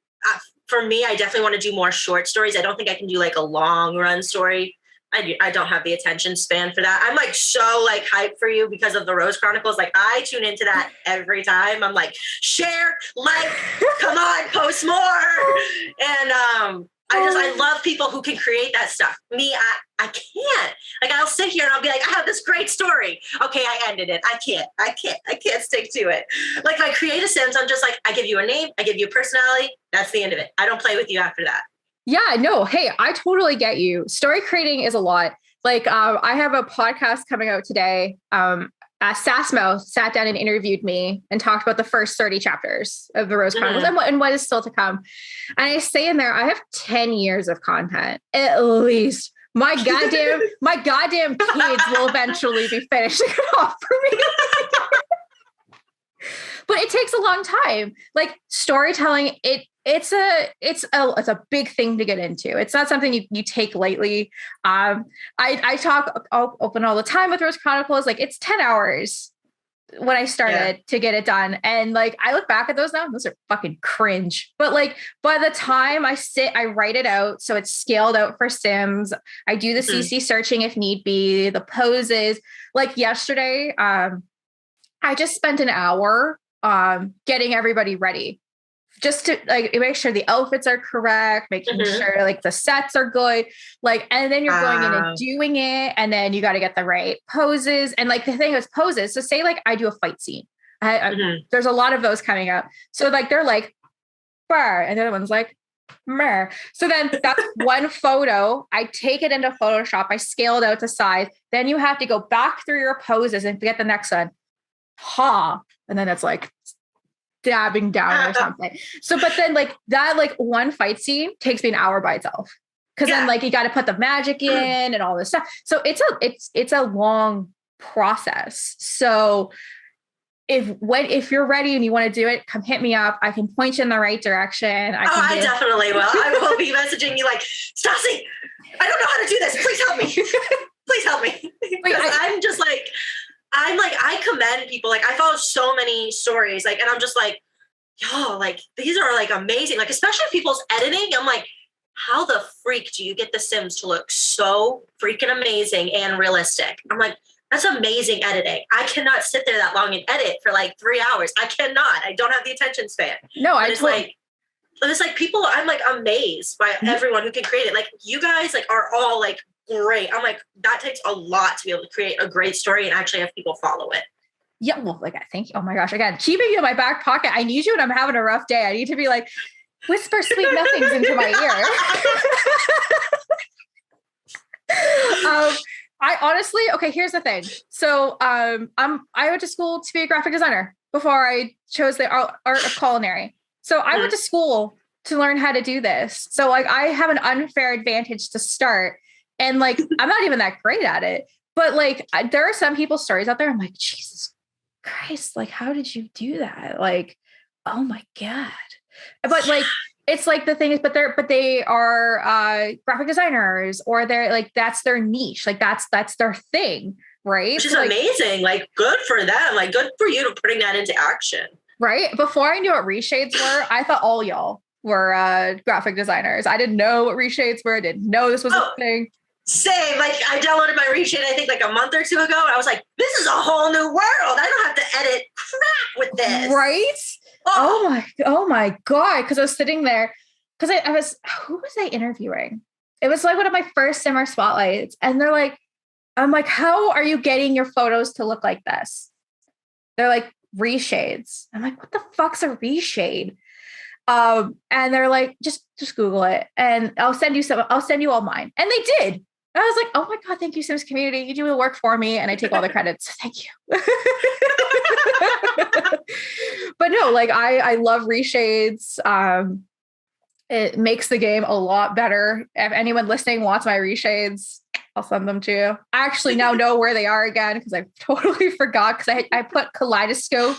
for me, I definitely want to do more short stories. I don't think I can do like a long run story. I don't have the attention span for that. I'm like so like hyped for you because of the Rose Chronicles. Like I tune into that every time. I'm like, share, like, come on, post more. And I love people who can create that stuff. Me, I can't. Like, I'll sit here and I'll be like, I have this great story. Okay, I ended it. I can't stick to it. Like, if I create a Sims, I'm just like, I give you a name, I give you a personality. That's the end of it. I don't play with you after that. Yeah, no. Hey, I totally get you. Story creating is a lot. Like, I have a podcast coming out today. Sassmouth sat down and interviewed me and talked about the first 30 chapters of the Rose Chronicles and what is still to come. And I say in there, I have 10 years of content, at least. My goddamn kids will eventually be finishing it off for me. But it takes a long time. Like, storytelling, it's a big thing to get into. It's not something you take lightly. I talk open all the time with Rose Chronicles. Like, it's 10 hours when I started to get it done. And like, I look back at those now, those are fucking cringe. But like, by the time I write it out. So it's scaled out for Sims. I do the CC searching if need be, the poses. Like yesterday, I just spent an hour getting everybody ready, just to like make sure the outfits are correct, making sure like the sets are good, like, and then you're going in and doing it, and then you got to get the right poses. And like, the thing is poses. So say like I do a fight scene, there's a lot of those coming up. So like they're like, bar, and the other one's like, mer. So then that's one photo. I take it into Photoshop. I scale it out to size. Then you have to go back through your poses and get the next one. And then it's like dabbing down or something. So, but then like that, like one fight scene takes me an hour by itself. Cause then like, you got to put the magic in and all this stuff. So it's a long process. So if you're ready and you want to do it, come hit me up. I can point you in the right direction. I definitely will. I will be messaging you like, Stassi, I don't know how to do this. Please help me. Please help me. Because I commend people. Like, I follow so many stories, like, and I'm just like, yo, like, these are like amazing. Like, especially people's editing. I'm like, how the freak do you get the Sims to look so freaking amazing and realistic? I'm like, that's amazing editing. I cannot sit there that long and edit for like 3 hours. I cannot. I don't have the attention span. No, it's like people, I'm like amazed by everyone who can create it. Like, you guys like are all like great. I'm like, that takes a lot to be able to create a great story and actually have people follow it. Yeah, well, like, I think, oh my gosh, again, keeping you in my back pocket. I need you when I'm having a rough day. I need to be like, whisper sweet nothings into my ear. I honestly, okay, here's the thing. So I went to school to be a graphic designer before I chose the art of culinary. So I went to school to learn how to do this. So like, I have an unfair advantage to start. And like, I'm not even that great at it, but like, there are some people's stories out there. I'm like, Jesus Christ, like, how did you do that? Like, oh my God. But like, it's like the thing is, but they are graphic designers, or they're like, that's their niche. Like that's their thing. Right. Which is like, amazing. Like, good for them. Like, good for you to putting that into action. Right. Before I knew what reshades were, I thought all y'all were graphic designers. I didn't know what reshades were. I didn't know this was a thing. Same. Like, I downloaded my reshade, I think like a month or two ago. And I was like, this is a whole new world. I don't have to edit crap with this. Right. Oh my God. Cause I was sitting there, cause who was I interviewing? It was like one of my first summer spotlights. And they're like, I'm like, how are you getting your photos to look like this? They're like, reshades. I'm like, what the fuck's a reshade? And they're like, just Google it and I'll send you all mine. And they did. And I was like, oh my God, thank you, Sims community. You do the work for me. And I take all the credits. Thank you. But no, like I love reshades. It makes the game a lot better. If anyone listening wants my reshades, I'll send them to you. I actually now know where they are again, because I totally forgot, because I put Kaleidoscope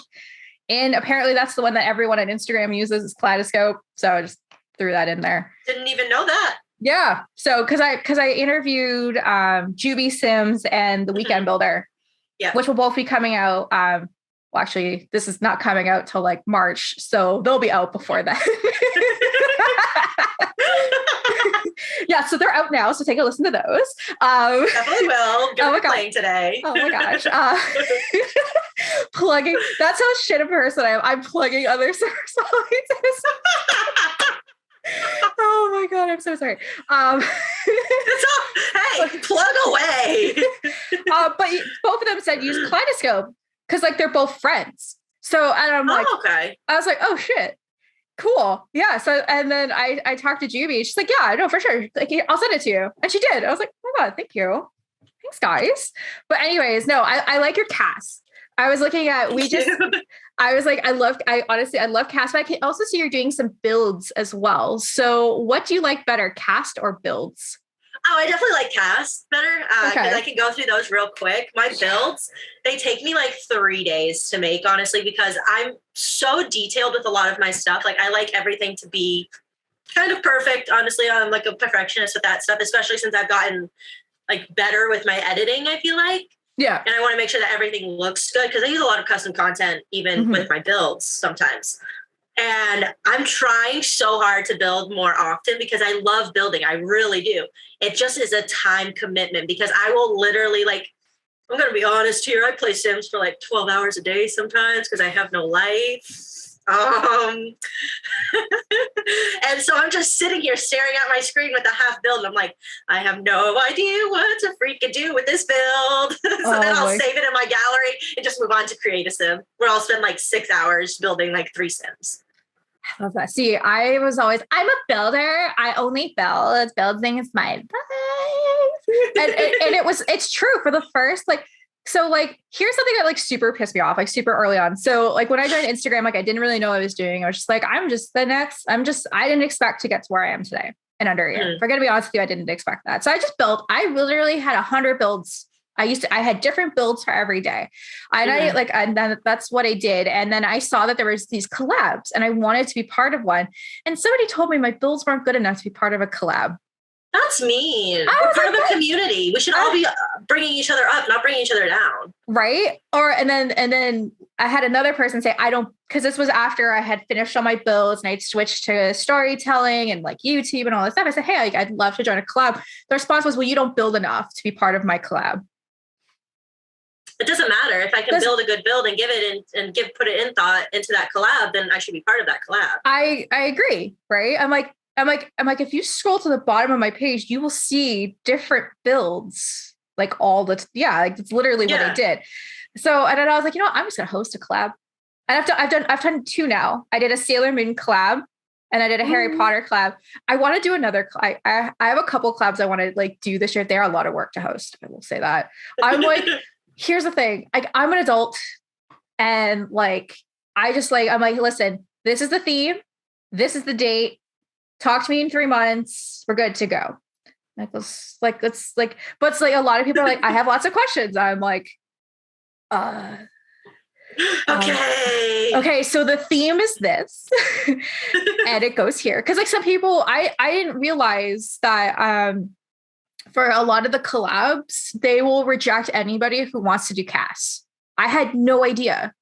in. Apparently that's the one that everyone on Instagram uses, is Kaleidoscope. So I just threw that in there. Didn't even know that. Yeah. So because I interviewed Juby Sims and the Weekend Builder, which will both be coming out. Well, actually, this is not coming out till like March, so they'll be out before that. Yeah, so they're out now, so take a listen to those. Definitely will. Good playing today. Oh my gosh. Plugging. That's how shit a person I am. I'm plugging other server sites. Oh my God, I'm so sorry. Hey, plug away. But both of them said use Kaleidoscope because like they're both friends. So and I'm like, okay. I was like, oh shit. Cool. Yeah. So and then I talked to Juby. She's like, yeah, no, for sure. Like, I'll send it to you. And she did. I was like, oh my God, thank you. Thanks, guys. But anyways, no, I like your cast. I was looking at I was like, I honestly love cast, but I can also see you're doing some builds as well. So what do you like better, cast or builds? Oh, I definitely like cast better because I can go through those real quick. My builds, they take me like 3 days to make, honestly, because I'm so detailed with a lot of my stuff. Like I like everything to be kind of perfect. Honestly, I'm like a perfectionist with that stuff, especially since I've gotten like better with my editing, I feel like. Yeah. And I want to make sure that everything looks good because I use a lot of custom content even with my builds sometimes. And I'm trying so hard to build more often because I love building. I really do. It just is a time commitment because I will literally like, I'm going to be honest here. I play Sims for like 12 hours a day sometimes because I have no life. And so I'm just sitting here staring at my screen with a half build. And I'm like, I have no idea what to freaking do with this build. So then I'll save it in my gallery and just move on to create a sim where I'll spend like 6 hours building like 3 sims. I love that. See, I'm a builder. I only build. Building is my life. And it's true for the first, like, so like, here's something that like super pissed me off, like super early on. So like when I joined Instagram, like I didn't really know what I was doing. I was just like, I didn't expect to get to where I am today in under a year. If I'm going to be honest with you, I didn't expect that. So I just built, I literally had 100 builds. I had different builds for every day. And then that's what I did. And then I saw that there was these collabs and I wanted to be part of one. And somebody told me my builds weren't good enough to be part of a collab. That's mean. We're part of a community. We should all be bringing each other up, not bringing each other down. Right. And then I had another person say, because this was after I had finished all my builds and I'd switched to storytelling and like YouTube and all this stuff. I said, hey, I'd love to join a collab. The response was, well, you don't build enough to be part of my collab. It doesn't matter. If I can build a good build and give it and put it in thought into that collab, then I should be part of that collab. I agree. Right. I'm like, if you scroll to the bottom of my page, you will see different builds, like like it's literally what I did. So, and then I was like, I'm just going to host a collab. And I've done 2 now. I did a Sailor Moon collab and I did a Harry Potter collab. I want to do another. I have a couple collabs I want to like do this year. They're a lot of work to host. I will say that. I'm like, here's the thing. Like, I'm an adult and like, I'm like, listen, this is the theme. This is the date. Talk to me in 3 months. We're good to go. But it's like a lot of people are like, I have lots of questions. I'm like, okay. So the theme is this and it goes here. Cause like some people, I didn't realize that, for a lot of the collabs, they will reject anybody who wants to do casts. I had no idea.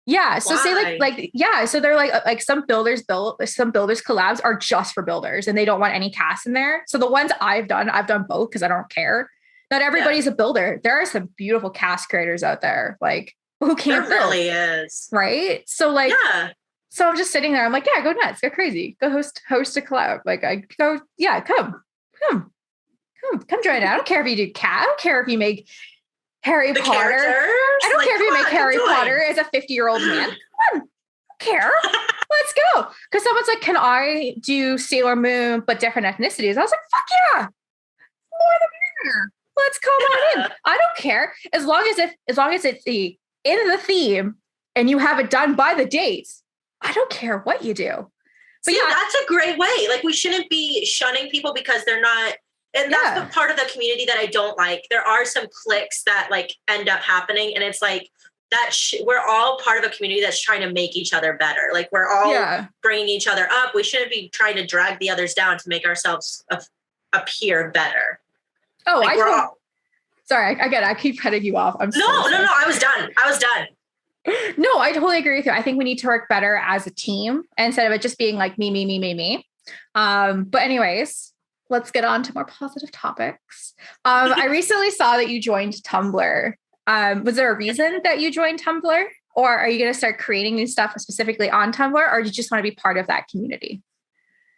Yeah. So say so they're like some builders collabs are just for builders and they don't want any casts in there. So the ones I've done both because I don't care. Not everybody's a builder. There are some beautiful cast creators out there, like who can't build. Really is. Right. So like, so I'm just sitting there. I'm like, yeah, go nuts, go crazy, go host a collab. Like I go, yeah, come join it. I don't care if you do cat. I don't care if you make Harry Potter. I don't care if you make Harry Potter as a 50-year-old man. Come on. I don't care. Let's go. Because someone's like, can I do Sailor Moon but different ethnicities? I was like, fuck yeah. More the merrier. Let's come on in. I don't care. As long as it's in the theme and you have it done by the dates, I don't care what you do. But that's a great way. Like we shouldn't be shunning people because they're not. And that's the part of the community that I don't like. There are some cliques that like end up happening. And it's like that we're all part of a community that's trying to make each other better. Like we're all bringing each other up. We shouldn't be trying to drag the others down to make ourselves appear better. Oh, like sorry. I keep cutting you off. I'm No. I was done. No, I totally agree with you. I think we need to work better as a team instead of it just being like me. But anyways, let's get on to more positive topics. I recently saw that you joined Tumblr. Was there a reason that you joined Tumblr? Or are you going to start creating new stuff specifically on Tumblr? Or do you just want to be part of that community?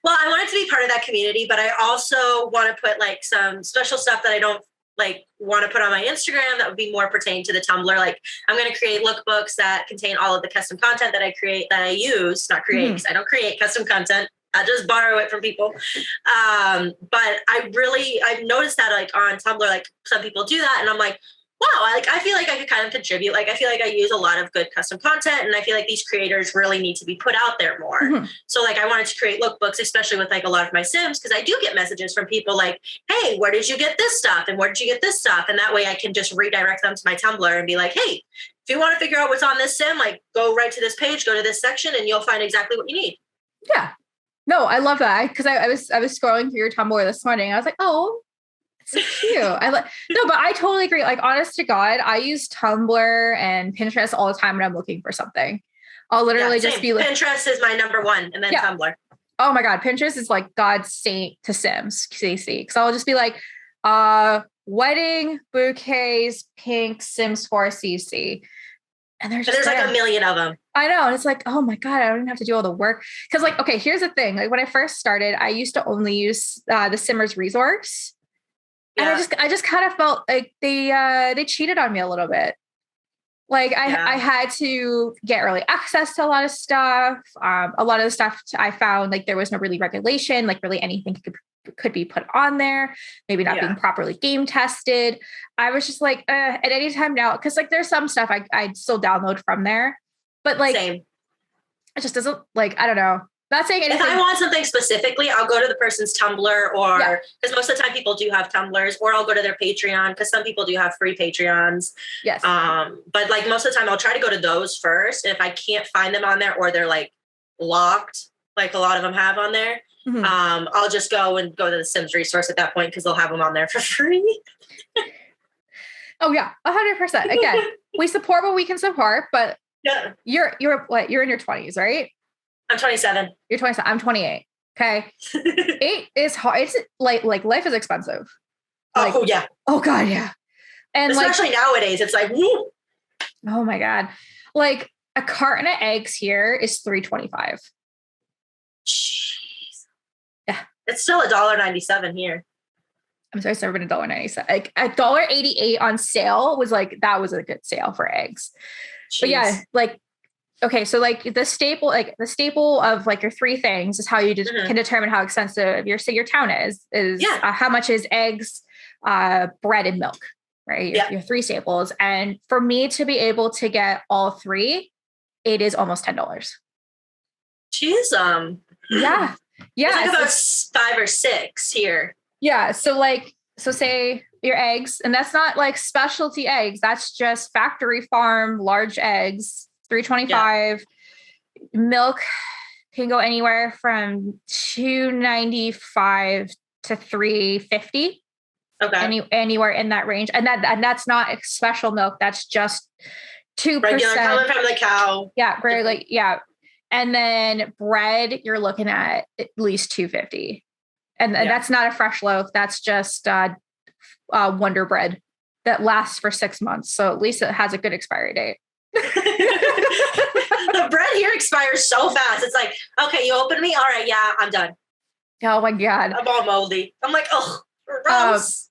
Well, I want it to be part of that community, but I also want to put like some special stuff that I don't like want to put on my Instagram that would be more pertaining to the Tumblr. Like I'm going to create lookbooks that contain all of the custom content that I create, that I use, not create, because I don't create custom content. I just borrow it from people. But I've noticed that like on Tumblr, like some people do that. And I'm like, wow, like I feel like I could kind of contribute. Like I feel like I use a lot of good custom content, and I feel like these creators really need to be put out there more. So like I wanted to create lookbooks, especially with like a lot of my Sims, because I do get messages from people like, hey, where did you get this stuff? And where did you get this stuff? And that way I can just redirect them to my Tumblr and be like, hey, if you want to figure out what's on this Sim, like go right to this page, go to this section, and you'll find exactly what you need. Yeah. No, I love that, because I was scrolling through your Tumblr this morning. I was like, oh, so cute. No, but I totally agree. Like, honest to God, I use Tumblr and Pinterest all the time when I'm looking for something. I'll literally just be like, Pinterest is my number one, and then Tumblr. Oh my God. Pinterest is like God's saint to Sims, CC. Cause I'll just be like, wedding bouquets, pink Sims 4 CC. And there's like a million of them. I know. And it's like, oh my God, I don't even have to do all the work. Cause like, okay, here's the thing. Like when I first started, I used to only use the Simmers resource. And I just kind of felt like they cheated on me a little bit. Like I had to get early access to a lot of stuff. A lot of the stuff I found, like there was no really regulation, like really anything could be put on there, maybe not being properly game tested. I was just like, at any time now, because like there's some stuff I'd still download from there, but like it just doesn't, like, I don't know. Not saying anything. If I want something specifically, I'll go to the person's Tumblr, or because most of the time people do have Tumblrs, or I'll go to their Patreon, because some people do have free Patreons. Yes. But like most of the time I'll try to go to those first. And if I can't find them on there, or they're like locked, like a lot of them have on there, I'll just go to the Sims resource at that point, because they'll have them on there for free. Oh yeah, 100%. Again, we support what we can support, but you're what? You're in your 20s, right? I'm 27. You're 27. I'm 28. Okay. 8 is hard. It's like life is expensive. Like, oh yeah. Oh God. Yeah. And especially nowadays, it's like, woo. Oh my God. Like a carton of eggs here is $3.25. Jeez. Yeah. It's still $1.97 here. I'm sorry, it's never been $1.97. Like $1.88 on sale was like, that was a good sale for eggs. Jeez. But yeah, like, okay, so like the staple of like your three things is how you can determine how expensive your town is how much is eggs, bread, and milk, right? Your three staples. And for me to be able to get all three, it is almost $10. Jeez, yeah. It's like about 5 or 6 here. Yeah. So say your eggs, and that's not like specialty eggs. That's just factory farm, large eggs. $3.25. Milk can go anywhere from $2.95 to $3.50. Okay. Anywhere in that range. And that's not special milk. That's just 2%. Regular coming from the cow. Yeah. And then bread, you're looking at least $2.50. And that's not a fresh loaf. That's just Wonder Bread that lasts for 6 months. So at least it has a good expiry date. The bread here expires so fast. It's like, okay, you open me. All right. Yeah, I'm done. Oh my God. I'm all moldy. I'm like, oh, gross.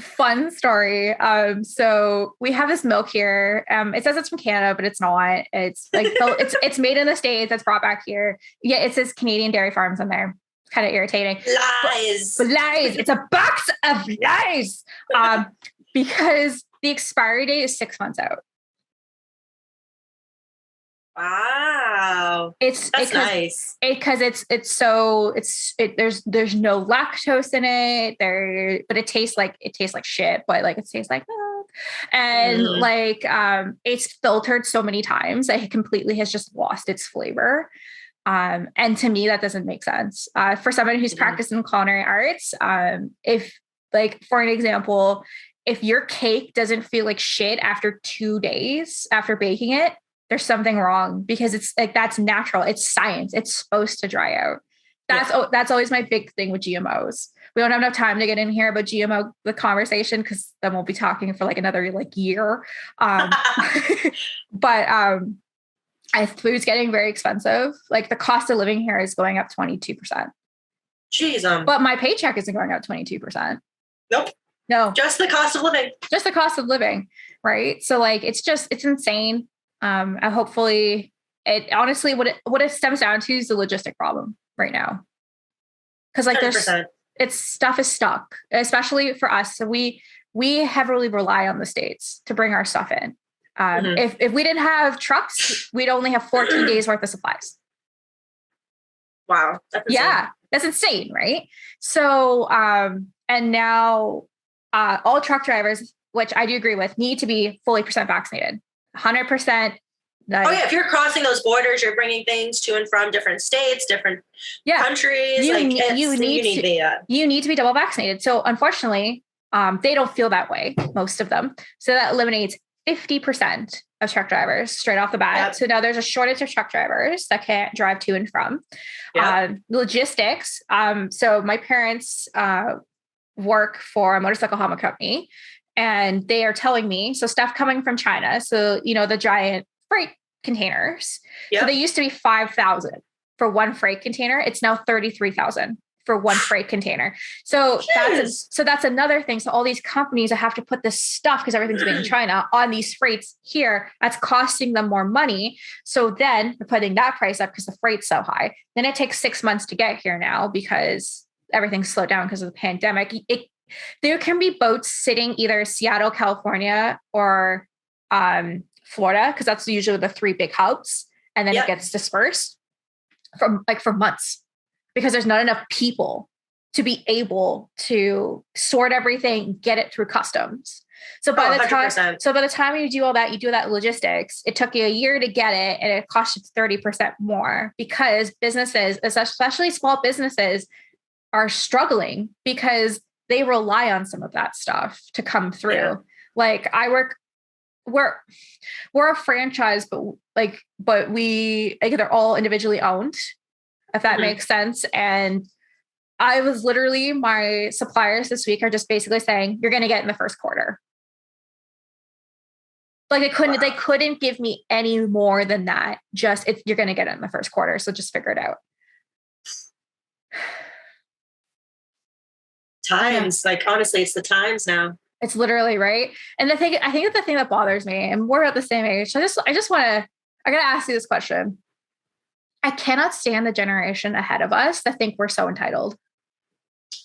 Fun story. So we have this milk here. It says it's from Canada, but it's not. It's like, it's made in the States. It's brought back here. Yeah. It says Canadian Dairy Farms on there. Kind of irritating. Lies. But lies. It's a box of lies. Because the expiry date is 6 months out. Wow. That's nice. Because there's no lactose in it but it tastes like shit, but like it tastes like milk. And like it's filtered so many times that it completely has just lost its flavor. And to me that doesn't make sense. For someone who's practiced in culinary arts, if like for an example, if your cake doesn't feel like shit after 2 days after baking it, there's something wrong, because it's like, that's natural. It's science. It's supposed to dry out. That's always my big thing with GMOs. We don't have enough time to get in here about GMO, the conversation, because then we'll be talking for like another like year. But food's getting very expensive. Like the cost of living here is going up 22%. Jeez, but my paycheck isn't going up 22%. Nope. No. Just the cost of living. Just the cost of living. Right. So like, it's insane. And hopefully it honestly, what it stems down to is the logistic problem right now. Cause like 100%. stuff is stuck, especially for us. So we heavily rely on the States to bring our stuff in. If we didn't have trucks, we'd only have 14 days worth of supplies. Wow. That's insane. Yeah, that's insane, right? So, and now all truck drivers, which I do agree with, need to be fully vaccinated, 100%. If you're crossing those borders, you're bringing things to and from different states, different countries. You need to be double vaccinated. So unfortunately, they don't feel that way, most of them. So that eliminates 50% of truck drivers straight off the bat. Yep. So now there's a shortage of truck drivers that can't drive to and from. Yep. Logistics. So my parents work for a motorcycle helmet company, and they are telling me, so stuff coming from China. So, the giant freight containers. Yep. So they used to be 5,000 for one freight container. It's now 33,000 for one freight container. So that's another thing. So all these companies that have to put this stuff, because everything's made in China, on these freights here, that's costing them more money. So then they're putting that price up because the freight's so high. Then it takes 6 months to get here now because everything's slowed down because of the pandemic. There can be boats sitting either Seattle, California, or Florida, because that's usually the 3 big hubs. And then it gets dispersed for months, because there's not enough people to be able to sort everything, get it through customs. So by the time you do all that, you do that logistics, it took you a year to get it, and it costs you 30% more, because businesses, especially small businesses, are struggling because they rely on some of that stuff to come through. Yeah. Like we're a franchise, but they're all individually owned, if that makes sense. And I was literally, my suppliers this week are just basically saying, you're going to get in the first quarter. Like they couldn't give me any more than that. You're going to get it in the first quarter. So just figure it out. Times, honestly, it's the times now. It's literally right. And I think the thing that bothers me, and we're at the same age, I gotta ask you this question. I cannot stand the generation ahead of us that think we're so entitled.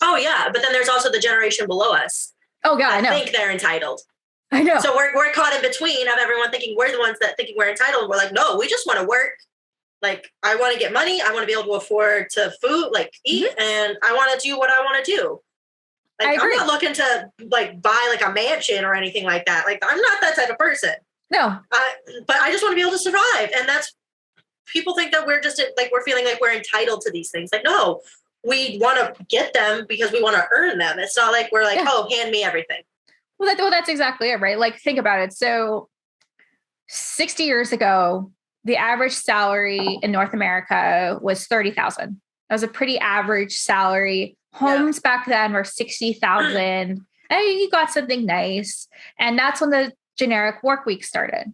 Oh yeah. But then there's also the generation below us. Oh God, I know. Think they're entitled. I know. So we're caught in between of everyone thinking we're the ones that thinking we're entitled. We're like, no, we just want to work. I want to get money. I want to be able to afford to eat, and I want to do what I want to do. I'm not looking to buy a mansion or anything like that. I'm not that type of person. No. But I just want to be able to survive. And that's, people think that we're just we're feeling like we're entitled to these things. No, we want to get them because we want to earn them. It's not like we're oh, hand me everything. Well, that's exactly it, right? Think about it. So 60 years ago, the average salary in North America was $30,000. That was a pretty average salary. Homes back then were $60,000. And you got something nice. And that's when the generic work week started.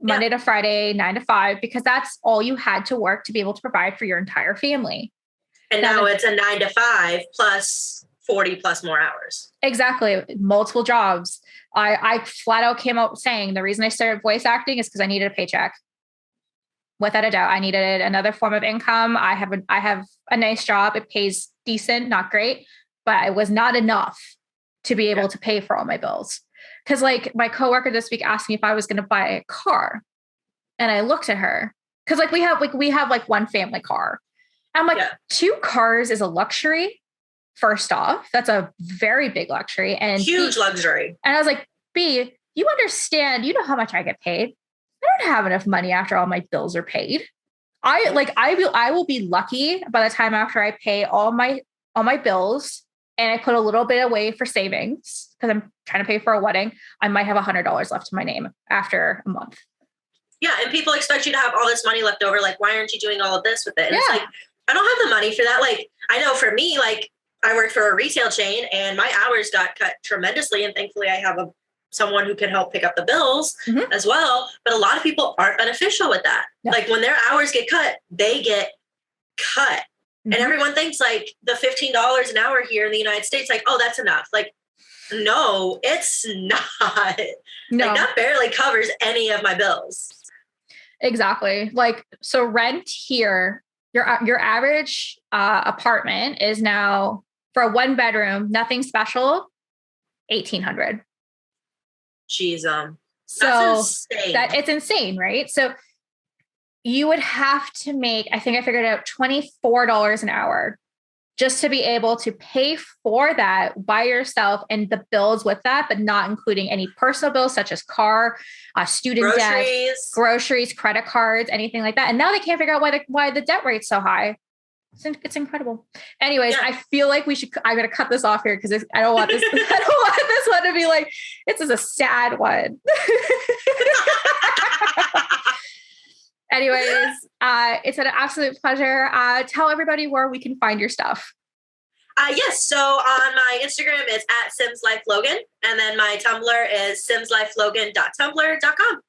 Monday to Friday, 9 to 5, because that's all you had to work to be able to provide for your entire family. And now it's a 9 to 5 plus 40 plus more hours. Exactly. Multiple jobs. I flat out came out saying the reason I started voice acting is because I needed a paycheck. Without a doubt, I needed another form of income. I have a nice job. It pays decent, not great, but it was not enough to be able to pay for all my bills. Because my coworker this week asked me if I was going to buy a car, and I looked at her because we have one family car. I'm 2 cars is a luxury. First off, that's a very big luxury and huge luxury. And I was like, B, you understand? You know how much I get paid. I don't have enough money after all my bills are paid. I will be lucky by the time after I pay all my bills and I put a little bit away for savings because I'm trying to pay for a wedding. I might have $100 left to my name after a month. Yeah. And people expect you to have all this money left over. Like, why aren't you doing all of this with it? And it's like, I don't have the money for that. Like, I know for me, like, I work for a retail chain and my hours got cut tremendously. And thankfully I have someone who can help pick up the bills as well. But a lot of people aren't beneficial with that. Yeah. Like when their hours get cut, they get cut. And everyone thinks like the $15 an hour here in the United States, like, oh, that's enough. Like, no, it's not. No. Like that barely covers any of my bills. Exactly. Like, so rent here, your average apartment is now for a 1 bedroom, nothing special, $1,800. Jeez, so that's insane. It's insane, right? So you would have to make, I think I figured out $24 an hour just to be able to pay for that by yourself and the bills with that, but not including any personal bills such as car, student debt, groceries, credit cards, anything like that. And now they can't figure out why the debt rate's so high. It's incredible. Anyways, I feel like I'm going to cut this off here because I don't want this. I don't want this one to be like, this is a sad one. Anyways, it's an absolute pleasure. Tell everybody where we can find your stuff. Yes. So on my Instagram, it's @SimsLifeLogan. And then my Tumblr is simslifelogan.tumblr.com.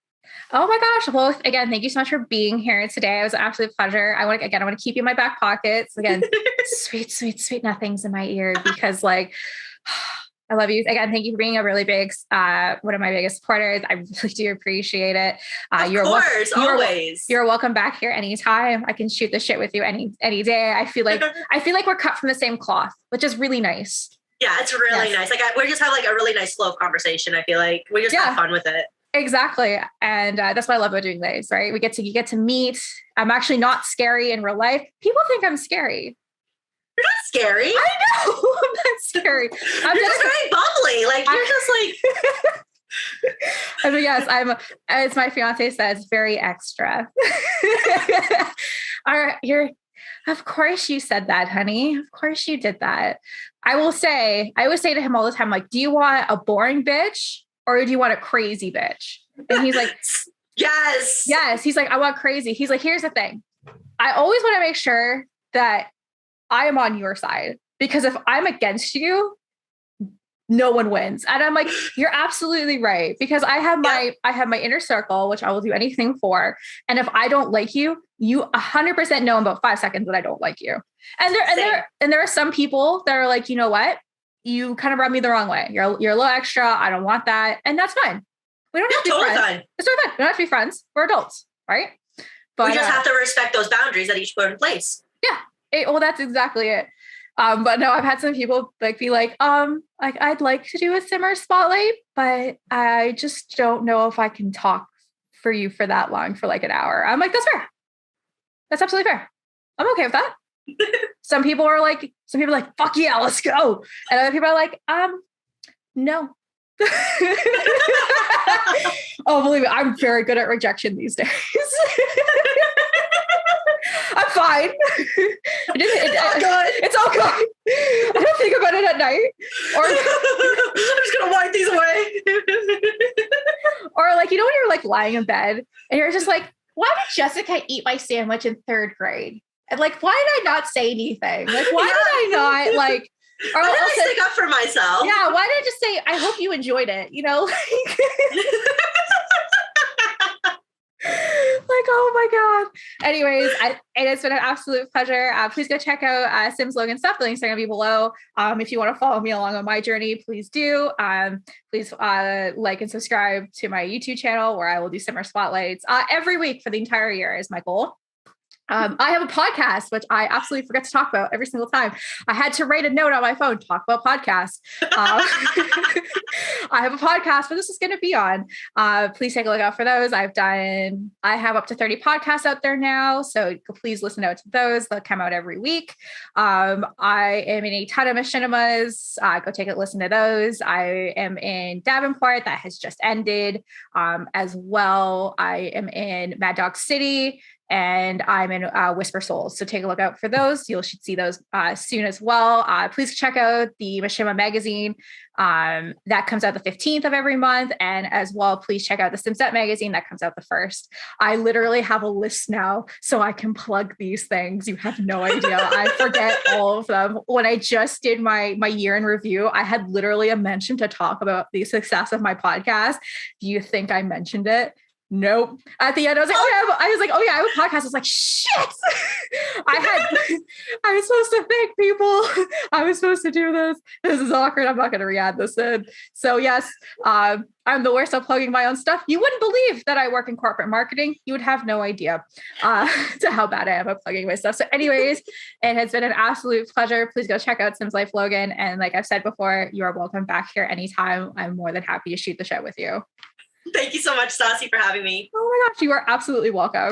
Oh my gosh. Well, again, thank you so much for being here today. It was an absolute pleasure. I want to keep you in my back pockets. Again, sweet, sweet, sweet nothings in my ear because like, I love you. Again, thank you for being a really big, one of my biggest supporters. I really do appreciate it. Of course, always. You're welcome back here anytime. I can shoot the shit with you any day. I feel like we're cut from the same cloth, which is really nice. Yeah, it's really nice. Like we just have like a really nice flow of conversation. I feel like we just have fun with it. Exactly. And that's what I love about doing these, right? You get to meet. I'm actually not scary in real life. People think I'm scary. You're not scary. I know. I'm not scary. You're just very bubbly. Like you're just like. I mean, yes, as my fiance says, very extra. All right, of course you said that, honey. Of course you did that. I always say to him all the time, like, do you want a boring bitch or do you want a crazy bitch? And he's like, yes. He's like, I want crazy. He's like, here's the thing. I always want to make sure that I am on your side because if I'm against you, no one wins. And I'm like, you're absolutely right. Because I have my inner circle, which I will do anything for. And if I don't like you, you 100% know in about 5 seconds that I don't like you. And there are some people that are like, you know what? You kind of rub me the wrong way. You're a little extra. I don't want that. And that's fine. We don't have to be friends. Fine. It's totally fine. We don't have to be friends. We're adults, right? But we just have to respect those boundaries that each put in place. Yeah. Well, that's exactly it. But no, I've had some people be like, I'd like to do a Simmer spotlight, but I just don't know if I can talk for you for that long, for like an hour. I'm like, that's fair. That's absolutely fair. I'm okay with that. Some people are like, fuck yeah, let's go. And other people are like, no. Oh, believe me, I'm very good at rejection these days. I'm fine. It's all good. I don't think about it at night. Or I'm just gonna wipe these away. Or like, you know, when you're like lying in bed and you're just like, why did Jessica eat my sandwich in 3rd grade? And like, why did I not say anything? Like, why did I not like? Or why did I stick up for myself? Yeah, why did I just say, I hope you enjoyed it? You know, like, like, oh my God. Anyways, it's been an absolute pleasure. Please go check out Simslogan stuff. The links are going to be below. If you want to follow me along on my journey, please do. Please like and subscribe to my YouTube channel where I will do Simmer spotlights every week for the entire year is my goal. I have a podcast, which I absolutely forget to talk about every single time. I had to write a note on my phone, talk about podcasts. I have a podcast, but this is going to be on. Please take a look out for those. I have up to 30 podcasts out there now. So please listen out to those. They'll come out every week. I am in a ton of machinimas. Go take a listen to those. I am in Davenport. That has just ended as well. I am in Mad Dog City. And I'm in Whisper Souls. So take a look out for those. You should see those soon as well. Please check out the Mishima magazine. That comes out the 15th of every month. And as well, please check out the Simset magazine. That comes out the 1st. I literally have a list now so I can plug these things. You have no idea. I forget all of them. When I just did my year in review, I had literally a mention to talk about the success of my podcast. Do you think I mentioned it? Nope. At the end, I was like, oh yeah, I have a podcast. I was like, shit. I was supposed to thank people. I was supposed to do this. This is awkward. I'm not going to re-add this in. So yes, I'm the worst at plugging my own stuff. You wouldn't believe that I work in corporate marketing. You would have no idea to how bad I am at plugging my stuff. So anyways, it has been an absolute pleasure. Please go check out Simslogan. And like I've said before, you are welcome back here anytime. I'm more than happy to shoot the shit with you. Thank you so much, Stassi, for having me. Oh my gosh, you are absolutely welcome.